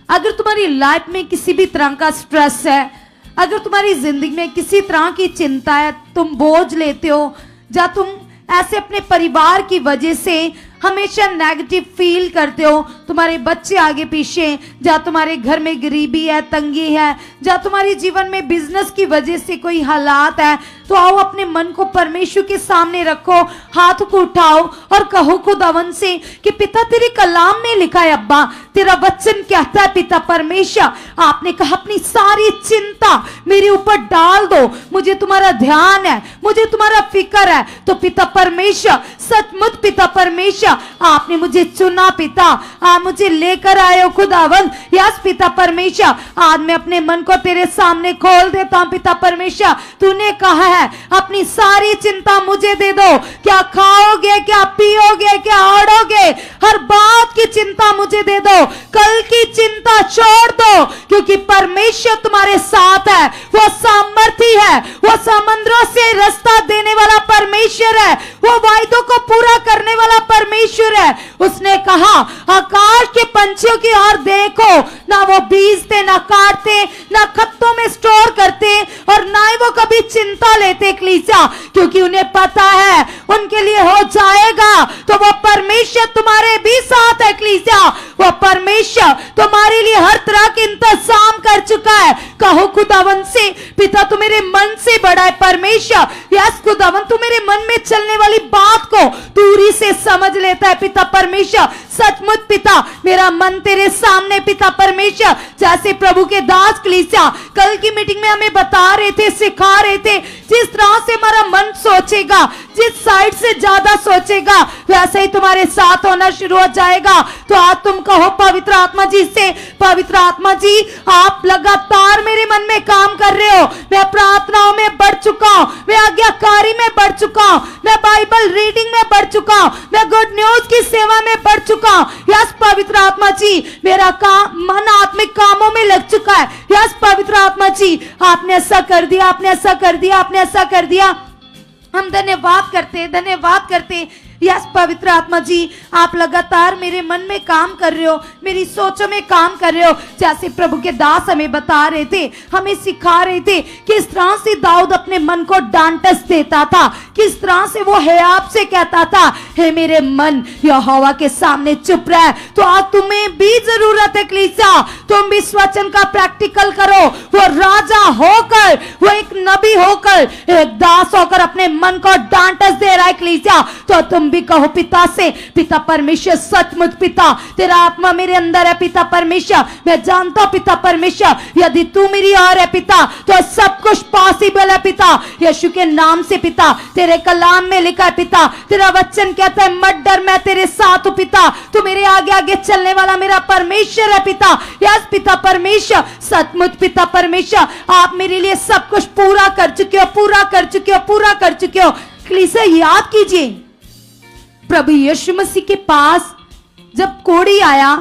अगर तुम्हारी लाइफ में किसी भी तरह का स्ट्रेस है, अगर तुम्हारी जिंदगी में किसी तरह की चिंता है, तुम बोझ लेते हो, या तुम ऐसे अपने परिवार की वजह से हमेशा नेगेटिव फील करते हो, तुम्हारे बच्चे आगे पीछे, या तुम्हारे घर में गरीबी है, तंगी है, या तुम्हारे जीवन में बिजनेस की वजह से कोई हालात है, तो आओ अपने मन को परमेश्वर के सामने रखो, हाथ को उठाओ और कहो खुदावन से कि पिता तेरे कलाम में लिखा है अब्बा, तेरा वचन कहता है पिता परमेश्वर, आपने कहा अपनी सारी चिंता मेरे ऊपर डाल दो, मुझे तुम्हारा ध्यान है, मुझे तुम्हारा फिक्र है। तो पिता परमेश्वर सचमुच पिता परमेश्वर आपने मुझे चुना पिता, आप मुझे लेकर आए हो खुदावन। यस पिता परमेश्वर आज मैं अपने मन को तेरे सामने खोल देता हूं पिता परमेश्वर। तूने कहा है है, अपनी सारी चिंता मुझे दे दो। क्या खाओगे, क्या पियोगे, क्या ओढ़ोगे, हर बात की चिंता मुझे दे दो। कल की चिंता छोड़ दो, क्योंकि परमेश्वर तुम्हारे साथ है। वो सामर्थी है, वो समंदरों से रास्ता देने वाला परमेश्वर है, वो वायदों को पूरा करने वाला परमेश्वर है। उसने कहा आकाश के पंछियों की ओर देखो, ना वो बीजते, ना काटते, ना खत्तों में स्टोर करते, और ना ही वो कभी चिंता लेते कलीसिया, क्योंकि उन्हें पता है उनके लिए हो जाएगा। तो वो परमेश्वर तुम्हारे भी साथ है कलीसिया। वो परमेश्वर तुम्हारे लिए हर तरह के इंतजाम कर चुका है। कहो खुदावन से, पिता तू मेरे मन से बड़ा है। परमेश्वर यस खुदावन, तू मेरे मन में चलने वाली बात को दूरी से समझ लेता है। पिता परमेश्वर सचमुच पिता, मेरा मन तेरे सामने पिता परमेश्वर। जैसे प्रभु के दास कलीसिया कल की मीटिंग में हमें बता रहे थे, सिखा रहे थे, जिस तरह से हमारा मन सोचेगा, जिस साइड से ज्यादा सोचेगा, वैसे ही तुम्हारे साथ होना शुरू हो जाएगा। तो आज तुम कहो पवित्र आत्मा जी से, पवित्र आत्मा जी आप लगातार मेरे मन में काम कर रहे हो। मैं प्रार्थनाओं में बढ़ चुका हूं, मैं आज्ञाकारी में बढ़ चुका हूं, मैं बाइबल रीडिंग में बढ़ चुका हूं, मैं गुड न्यूज की सेवा में बढ़ चुका हूं। यस पवित्र आत्मा जी, मेरा मन आत्मिक कामों में लग चुका है। यस पवित्र आत्मा जी, आपने ऐसा कर दिया, आपने ऐसा कर दिया, आपने ऐसा कर दिया। हम धन्यवाद करते, धन्यवाद करते। यस पवित्र आत्मा जी, आप लगातार मेरे मन में काम कर रहे हो, मेरी सोचों में काम कर रहे हो। जैसे प्रभु के दास हमें बता रहे थे, हमें सिखा रहे थे किस तरह से दाऊद अपने मन को डांटस देता था, किस तरह से वो हियाब से कहता था, हे मेरे मन यहोवा के सामने चुप रह। तो आज तुम्हें भी जरूरत है कलीसिया, तुम भी इस वचन का प्रैक्टिकल करो। वो राजा होकर, वो एक नबी होकर, एक दास होकर अपने मन को डांटस दे रहा है कलीसिया। तो तुम भी कहो पिता से, पिता परमेश्वर सचमुच पिता तेरा आत्मा मेरे अंदर है। पिता परमेश्वर मैं जानता हूं पिता परमेश्वर, यदि तू मेरी ओर है पिता तो सब कुछ पॉसिबल है पिता। यीशु के नाम से पिता, तेरे कलाम में लिखा है पिता, तेरा वचन कहता है मत डर, मैं तेरे साथ हूं पिता। तू मेरे आगे आगे चलने वाला मेरा परमेश्वर है पिता। यस पिता परमेश्वर सचमुच पिता परमेश्वर, आप मेरे लिए सब कुछ पूरा कर चुके हो, पूरा कर चुके हो, पूरा कर चुके हो। कलीसिया याद कीजिए, प्रभु यीशु मसीह के पास जब कोढ़ी आया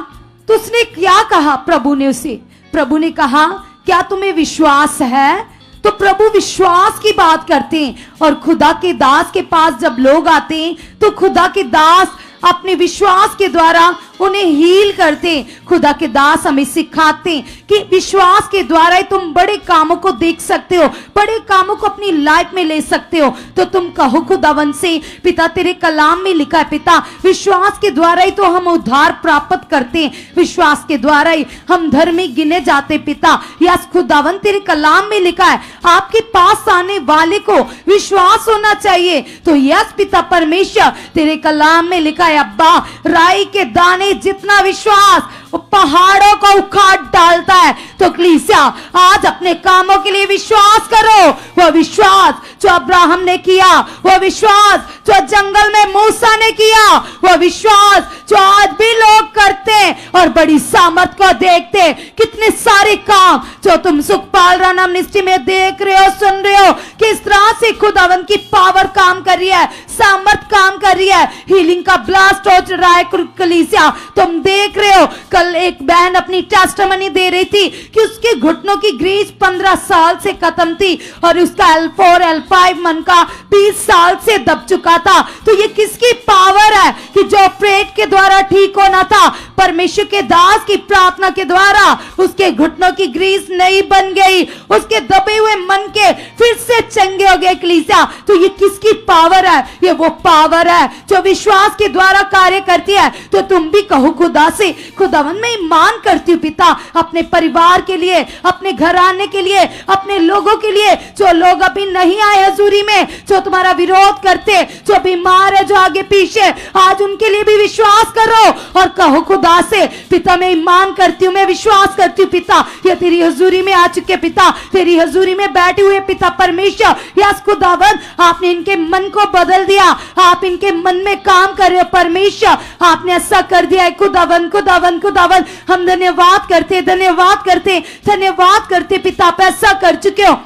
तो उसने क्या कहा? प्रभु ने कहा क्या तुम्हें विश्वास है? तो प्रभु विश्वास की बात करते हैं। और खुदा के दास के पास जब लोग आते हैं तो खुदा के दास अपने विश्वास के द्वारा उन्हें हील करते। खुदा के दास हमें सिखाते कि विश्वास के द्वारा ही तुम बड़े कामों को देख सकते हो, बड़े कामों को अपनी लाइफ में ले सकते हो। तो तुम कहो खुदावन से, पिता तेरे कलाम में लिखा है पिता, विश्वास के द्वारा ही तो हम उद्धार प्राप्त करते हैं, विश्वास के द्वारा ही हम धर्मी गिने जाते पिता। यस खुदावन तेरे कलाम में लिखा है आपके पास आने वाले को विश्वास होना चाहिए। तो यस पिता परमेश्वर तेरे कलाम में लिखा है अब्बा, राई के दाने जितना विश्वास पहाड़ों को उखाड़ डालता है। तो कलीसिया आज अपने कामों के लिए विश्वास करो। वो विश्वास जो अब्राहम ने किया, वो विश्वास जो जंगल में मूसा ने किया, वो विश्वास जो आज भी लोग करते और बड़ी सामर्थ को देखते। कितने सारे काम जो तुम सुखपाल राणा मिनिस्ट्री में देख रहे हो, सुन रहे हो, किस तरह से खुदावन की पावर काम कर रही है, सामर्थ काम कर रही है, हीलिंग का ब्लास्ट हो रहा है। कलीसिया तुम देख रहे हो, कल एक बहन अपनी टेस्टिमनी दे रही थी कि उसके घुटनों की ग्रीस 15 साल से खत्म थी और उसका L4 L5 मन का 20 साल से दब चुका था। तो ये किसकी पावर है कि जो ऑपरेट के द्वारा ठीक होना था, परमेश्वर के दास की प्रार्थना के द्वारा उसके घुटनों की ग्रीस नहीं बन गई, उसके दबे हुए मन के फिर से चंगे हो गए। कलीसिया तो ये किसकी पावर है? ये वो पावर है जो विश्वास के द्वारा कार्य करती है। तो तुम भी कहो खुदा से, खुदावन मैं ईमान करती हूँ पिता अपने परिवार के लिए, अपने घराने के लिए, अपने लोगों के लिए जो लोग अभी नहीं आए हजूरी में, जो तुम्हारा विरोध करते, जो बीमार है, जो आगे पीछे, आज उनके लिए भी विश्वास करो और कहो खुदा से पिता मैं ईमान करती हूँ, मैं विश्वास करती हूँ पिता ये तेरी हजूरी में आ चुके पिता, तेरी हजूरी में बैठे हुए पिता परमेश्वर। यस खुदावन आपने इनके मन को बदल दिया, आप इनके मन में काम कर रहे हो परमेश्वर, आपने ऐसा कर दिया है खुदावन, खुदावन, खुदावन हम धन्यवाद करते, धन्यवाद करते, धन्यवाद करते पिता, आप ऐसा कर चुके हो,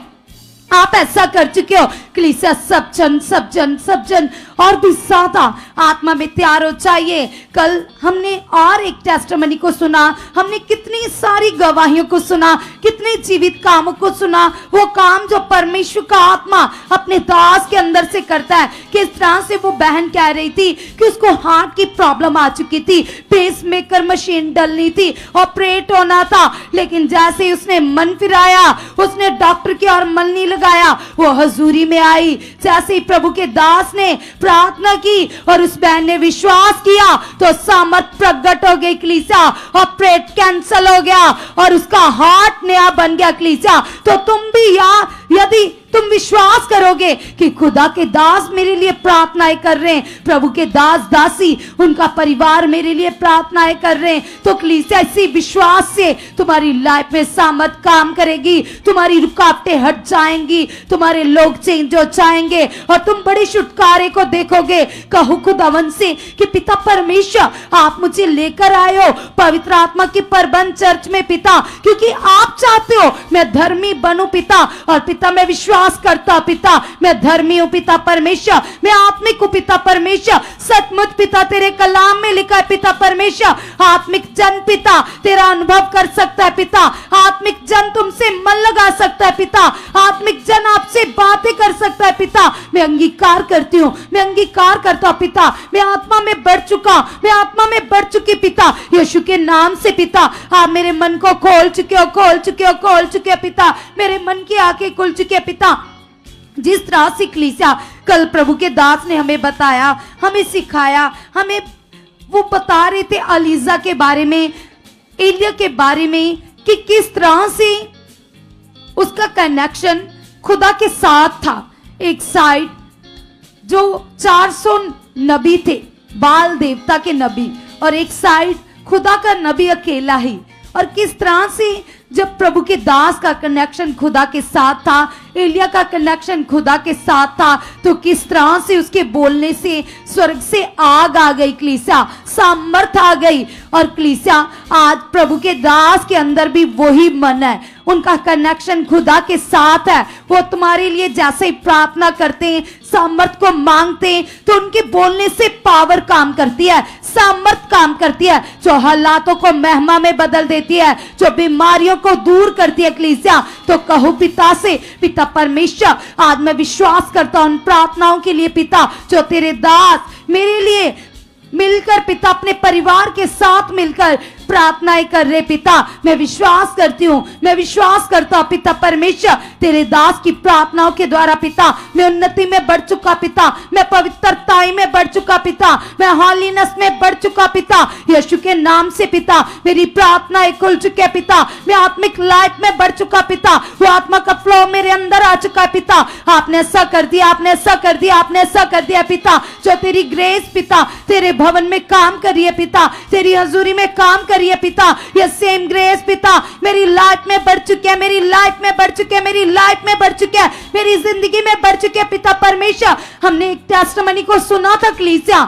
आप ऐसा कर चुके हो। कलीसिया सब जन और भी ज्यादा आत्मा में तैयार हो चाहिए। कल हमने और एक टेस्टिमनी को सुना, हमने कितनी सारी गवाहियों को सुना, कितने जीवित कामों को सुना। वो काम जो परमेश्वर का आत्मा अपने दास के अंदर से करता है। किस तरह से वो बहन कह रही थी कि उसको हार्ट की प्रॉब्लम आ चुकी थी, पेसमेकर मशीन डलनी थी, ऑपरेट होना था, लेकिन जैसे ही उसने मन फिराया, उसने डॉक्टर की ओर मन नहीं लगाया, वो हजूरी में आई। जैसे ही प्रभु के दास ने प्रार्थना की और उस बहन ने विश्वास किया तो सामर्थ प्रकट हो गई कलीसिया, ऑपरेट कैंसल हो गया और उसका हार्ट नया बन गया कलीसिया। तो तुम भी यदि तुम विश्वास करोगे कि खुदा के दास मेरे लिए प्रार्थनाएं कर रहे हैं, प्रभु के दास दासी उनका परिवार मेरे लिए प्रार्थनाएं कर रहे हैं, तो कलीसिया इसी विश्वास से तुम्हारी लाइफ में सामर्थ काम करेगी, तुम्हारी रुकावटें हट जाएंगी, तुम्हारे लोग चेंज हो जाएंगे और तुम बड़े छुटकारे को देखोगे। कहो खुदावन से कि पिता परमेश्वर, आप मुझे लेकर आए हो पवित्र आत्मा की परबंध चर्च में पिता, क्योंकि आप चाहते हो मैं धर्मी बनूं पिता। और पिता मैं विश्वास करता पिता, मैं धर्मी हूं पिता परमेश्वर, मैं आत्मिक हूं पिता परमेश्वर। सचमुच पिता तेरे कलाम में लिखा है पिता परमेश्वर, आत्मिक जन पिता तेरा अनुभव कर सकता है पिता, आत्मिक जन तुमसे मन लगा सकता है पिता, आत्मिक जन आपसे बातें कर सकता है पिता। मैं अंगीकार करती हूँ, मैं अंगीकार करता हूँ पिता, मैं आत्मा में बढ़ चुका, मैं आत्मा में बढ़ चुकी पिता, यीशु के नाम से पिता। आप मेरे मन को खोल चुके हो, खोल चुके हो, खोल चुके हो पिता, मेरे मन की आंखें खुल चुकी है पिता। जिस तरह से कलीसिया कल प्रभु के दास ने हमें बताया, हमें सिखाया, हमें वो बता रहे थे अलीजा के बारे में, एलिया के बारे में, कि किस तरह से उसका कनेक्शन खुदा के साथ था। एक साइड जो 400 नबी थे, बाल देवता के नबी, और एक साइड खुदा का नबी अकेला ही। और किस तरह से जब प्रभु के दास का कनेक्शन खुदा के साथ था, एलिया का कनेक्शन खुदा के साथ था, तो किस तरह से उसके बोलने से स्वर्ग से आग आ गई कलीसिया, सामर्थ आ गई। और कलीसिया आज प्रभु के दास के अंदर भी वही मन है, उनका कनेक्शन खुदा के साथ है। वो तुम्हारे लिए जैसे ही प्रार्थना करते हैं, सामर्थ को मांगते हैं, तो उनके बोलने से पावर काम करती है, सामर्थ काम करती है, जो हालातों को महिमा में बदल देती है, जो बीमारियों को दूर करती है कलीसिया। तो कहो पिता से, पिता परमेश्वर, आज मैं विश्वास करता हूं उन प्रार्थनाओं के लिए पिता, जो तेरे दास मेरे लिए मिलकर पिता, अपने परिवार के साथ मिलकर प्रार्थनाएं कर रहे पिता। मैं विश्वास करती हूँ, मैं विश्वास करता हूँ पिता परमेश्वर, तेरे दास की प्रार्थनाओं के द्वारा पिता मैं उन्नति में बढ़ चुका पिता, मैं पवित्रताई में बढ़ चुका पिता, मैं हॉलीनेस में बढ़ चुका पिता। यीशु के नाम से पिता मेरी प्रार्थनाएं खुल चुके हैं पिता, मैं आत्मिक लाइफ में बढ़ चुका पिता, वो आत्मा का फ्लो मेरे अंदर आ चुका है पिता। आपने ऐसा कर दिया, आपने ऐसा कर दिया, आपने ऐसा कर दिया पिता। जो तेरी ग्रेस पिता तेरे भवन में काम करिए पिता, तेरी हजूरी में काम करिए पिता। ये सेम ग्रेस पिता मेरी लाइफ में बढ़ चुके हैं, मेरी लाइफ में बढ़ चुके हैं, मेरी लाइफ में बढ़ चुके हैं, मेरी जिंदगी में बढ़ चुके हैं पिता परमेश्वर। हमने एक टेस्टिमनी को सुना था कलीसिया,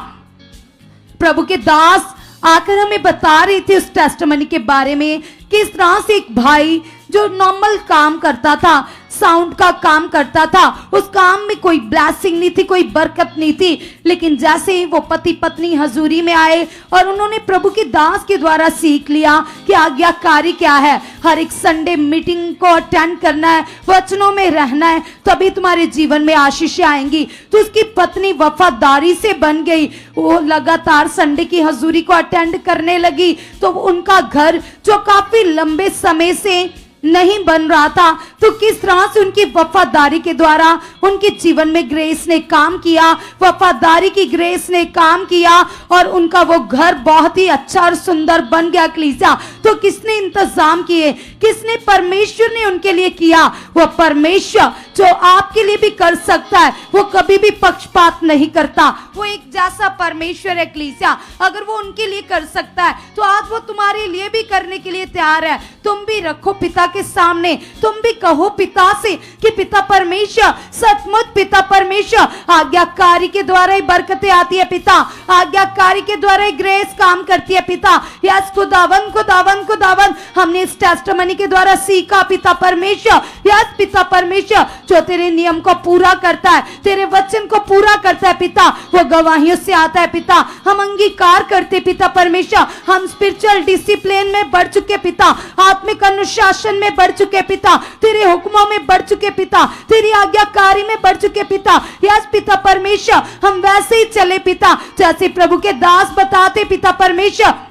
प्रभु के दास आकर हमें बता रही थी उस टेस्टिमनी के बारे में, किस तरह से एक भाई जो नॉर्मल काम करता था, साउंड का काम करता था, उस काम में कोई ब्लेसिंग नहीं थी, कोई बरकत नहीं थी, लेकिन जैसे ही वो पति पत्नी हजूरी में आए और उन्होंने प्रभु के दास के द्वारा सीख लिया कि आज्ञाकारी क्या है, हर एक संडे मीटिंग को अटेंड करना है, वचनों में रहना है, तभी तुम्हारे जीवन में आशीष आएंगी। तो उसकी पत्नी वफादारी से बन गई, वो लगातार संडे की हजूरी को अटेंड करने लगी। तो उनका घर जो काफी लंबे समय से नहीं बन रहा था, तो किस तरह से उनकी वफादारी के द्वारा उनके जीवन में ग्रेस ने काम किया, वफादारी की ग्रेस ने काम किया और उनका वो घर बहुत ही अच्छा और सुंदर बन गया कलीसिया। तो किसने इंतजाम किए, किसने, परमेश्वर ने उनके लिए किया। वो परमेश्वर जो आपके लिए भी कर सकता है, वो कभी भी पक्षपात नहीं करता, वो एक जैसा परमेश्वर है कलीसिया। अगर वो उनके लिए कर सकता है तो आज वो तुम्हारे लिए भी करने के लिए तैयार है। तुम भी रखो पिता के सामने, तुम भी कहो पिता से कि पिता परमेश्वर, सचमुच पिता परमेश्वर, आज्ञाकारी के द्वारा ही बरकतें आती है पिता, आज्ञाकारी के द्वारा ही ग्रेस काम करती है पिता। यस खुदावन, खुदावन खुदावन खुदावन हमने इस टेस्टमनी के द्वारा सीखा पिता परमेश्वर, यस पिता परमेश्वर, जो तेरे नियम को पूरा करता है, तेरे वचन को पूरा करता है पिता, वो गवाहियों से आता है पिता। हम अंगीकार करते पिता परमेश्वर, हम स्पिरिचुअल डिसिप्लिन में बढ़ चुके पिता, आत्मिक अनुशासन में बढ़ चुके पिता, तेरे हुक्मों में बढ़ चुके पिता, तेरी आज्ञाकारी में बढ़ चुके पिता। यस पिता परमेश्वर, हम वैसे ही चले पिता जैसे प्रभु के दास बताते पिता परमेश्वर,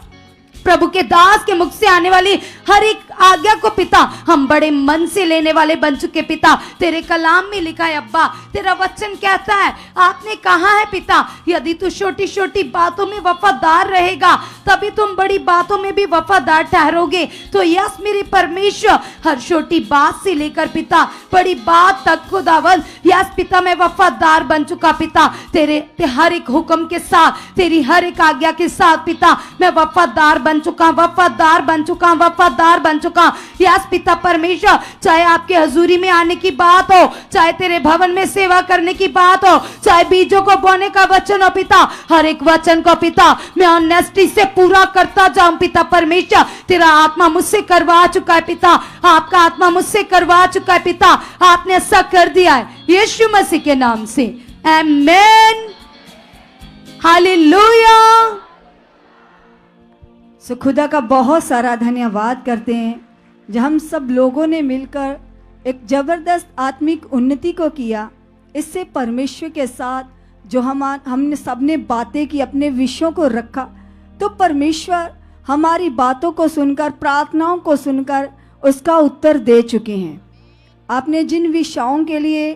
प्रभु के दास के मुख से आने वाली हर एक आज्ञा को पिता हम बड़े मन से लेने वाले बन चुके पिता। तेरे कलाम में लिखा है अब्बा, तेरा वचन कहता है, आपने कहा है पिता, यदि तू छोटी छोटी बातों में वफादार रहेगा तभी तुम बड़ी बातों में भी वफादार ठहरोगे। तो यस मेरे परमेश्वर, हर छोटी बात से लेकर पिता बड़ी बात तक खुदावन, यस पिता मैं वफादार बन चुका पिता, तेरे हर एक हुक्म के साथ, तेरी हर एक आज्ञा के साथ पिता मैं वफादार बन चुका, वफादार बन चुका, वफादार बन चुका। यस पिता परमेश्वर, चाहे आपके हजूरी में आने की बात हो, चाहे तेरे भवन में सेवा करने की बात हो, चाहे बीजों को बोने का वचन हो पिता, हर एक वचन को पिता मैं ऑनेस्टी से पूरा करता जाऊं पिता परमेश्वर। तेरा आत्मा मुझसे करवा चुका है पिता, आपका आत्मा मुझसे करवा चुका है पिता, आपने ऐसा कर दिया है यीशु मसीह के नाम से, आमीन, हालेलुया। सो खुदा का बहुत सारा धन्यवाद करते हैं जब हम सब लोगों ने मिलकर एक ज़बरदस्त आत्मिक उन्नति को किया। इससे परमेश्वर के साथ जो हमने सबने बातें की, अपने विषयों को रखा, तो परमेश्वर हमारी बातों को सुनकर, प्रार्थनाओं को सुनकर उसका उत्तर दे चुके हैं। आपने जिन विषयों के लिए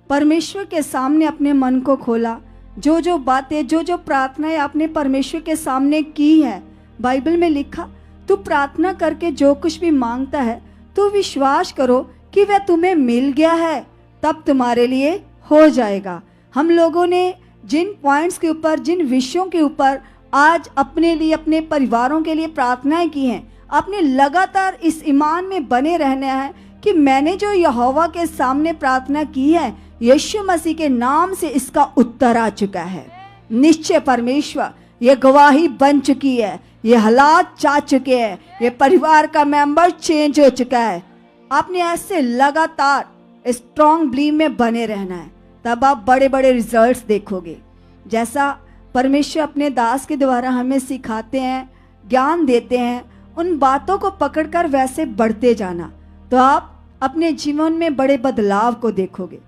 परमेश्वर के सामने अपने मन को खोला, जो जो बातें, जो जो प्रार्थनाएं आपने परमेश्वर के सामने की है, बाइबल में लिखा, तू प्रार्थना करके जो कुछ भी मांगता है तो विश्वास करो कि वह तुम्हें मिल गया है, तब तुम्हारे लिए हो जाएगा। हम लोगों ने जिन पॉइंट्स के ऊपर, जिन विषयों के ऊपर आज अपने लिए, अपने परिवारों के लिए प्रार्थनाएं की हैं, आपने लगातार इस ईमान में बने रहना है कि मैंने जो यहोवा के सामने प्रार्थना की है, यीशु मसीह के नाम से इसका उत्तर आ चुका है। निश्चय परमेश्वर ये गवाही बन चुकी है, ये हालात जा चुके हैं, ये परिवार का मेंबर चेंज हो चुका है। आपने ऐसे लगातार स्ट्रॉन्ग बिलीव में बने रहना है, तब आप बड़े बड़े रिजल्ट्स देखोगे। जैसा परमेश्वर अपने दास के द्वारा हमें सिखाते हैं, ज्ञान देते हैं, उन बातों को पकड़कर वैसे बढ़ते जाना, तो आप अपने जीवन में बड़े बदलाव को देखोगे।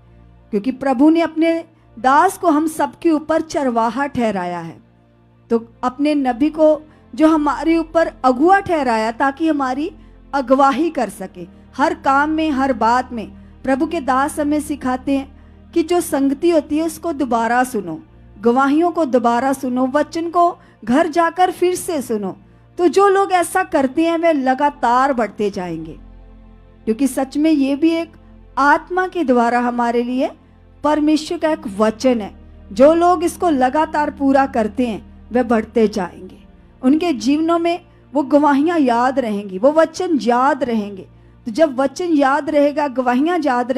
क्योंकि प्रभु ने अपने दास को हम सबके ऊपर चरवाहा ठहराया है, तो अपने नबी को जो हमारे ऊपर अगुआ ठहराया ताकि हमारी अगवाही कर सके हर काम में, हर बात में। प्रभु के दास हमें सिखाते हैं कि जो संगति होती है उसको दोबारा सुनो, गवाहियों को दोबारा सुनो, वचन को घर जाकर फिर से सुनो। तो जो लोग ऐसा करते हैं वे लगातार बढ़ते जाएंगे, क्योंकि सच में ये भी एक आत्मा के द्वारा हमारे लिए परमेश्वर का एक वचन है। जो लोग इसको लगातार पूरा करते हैं वे बढ़ते जाएंगे, उनके जीवनों में वो गवाहियाँ याद रहेंगी, वो वचन याद रहेंगे। तो जब वचन याद रहेगा, गवाहियाँ याद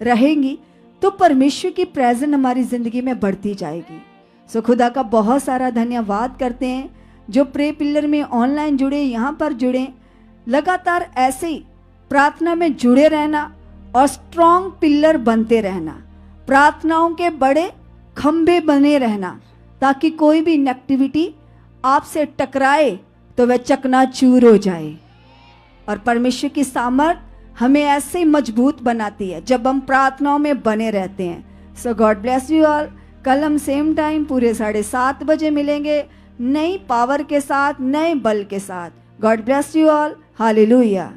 रहेंगी, तो परमेश्वर की प्रेजेंस हमारी ज़िंदगी में बढ़ती जाएगी। सो खुदा का बहुत सारा धन्यवाद करते हैं जो प्रे पिलर में ऑनलाइन जुड़े, यहाँ पर जुड़े, लगातार ऐसे ही प्रार्थना में जुड़े रहना और स्ट्रॉन्ग पिलर बनते रहना, प्रार्थनाओं के बड़े खंभे बने रहना, ताकि कोई भी नेगेटिविटी आपसे टकराए तो वह चकनाचूर हो जाए। और परमेश्वर की सामर्थ हमें ऐसे ही मजबूत बनाती है जब हम प्रार्थनाओं में बने रहते हैं। सो गॉड ब्लेस यू ऑल। कल हम सेम टाइम पूरे 7:30 बजे मिलेंगे, नई पावर के साथ, नए बल के साथ। God bless you all. Hallelujah.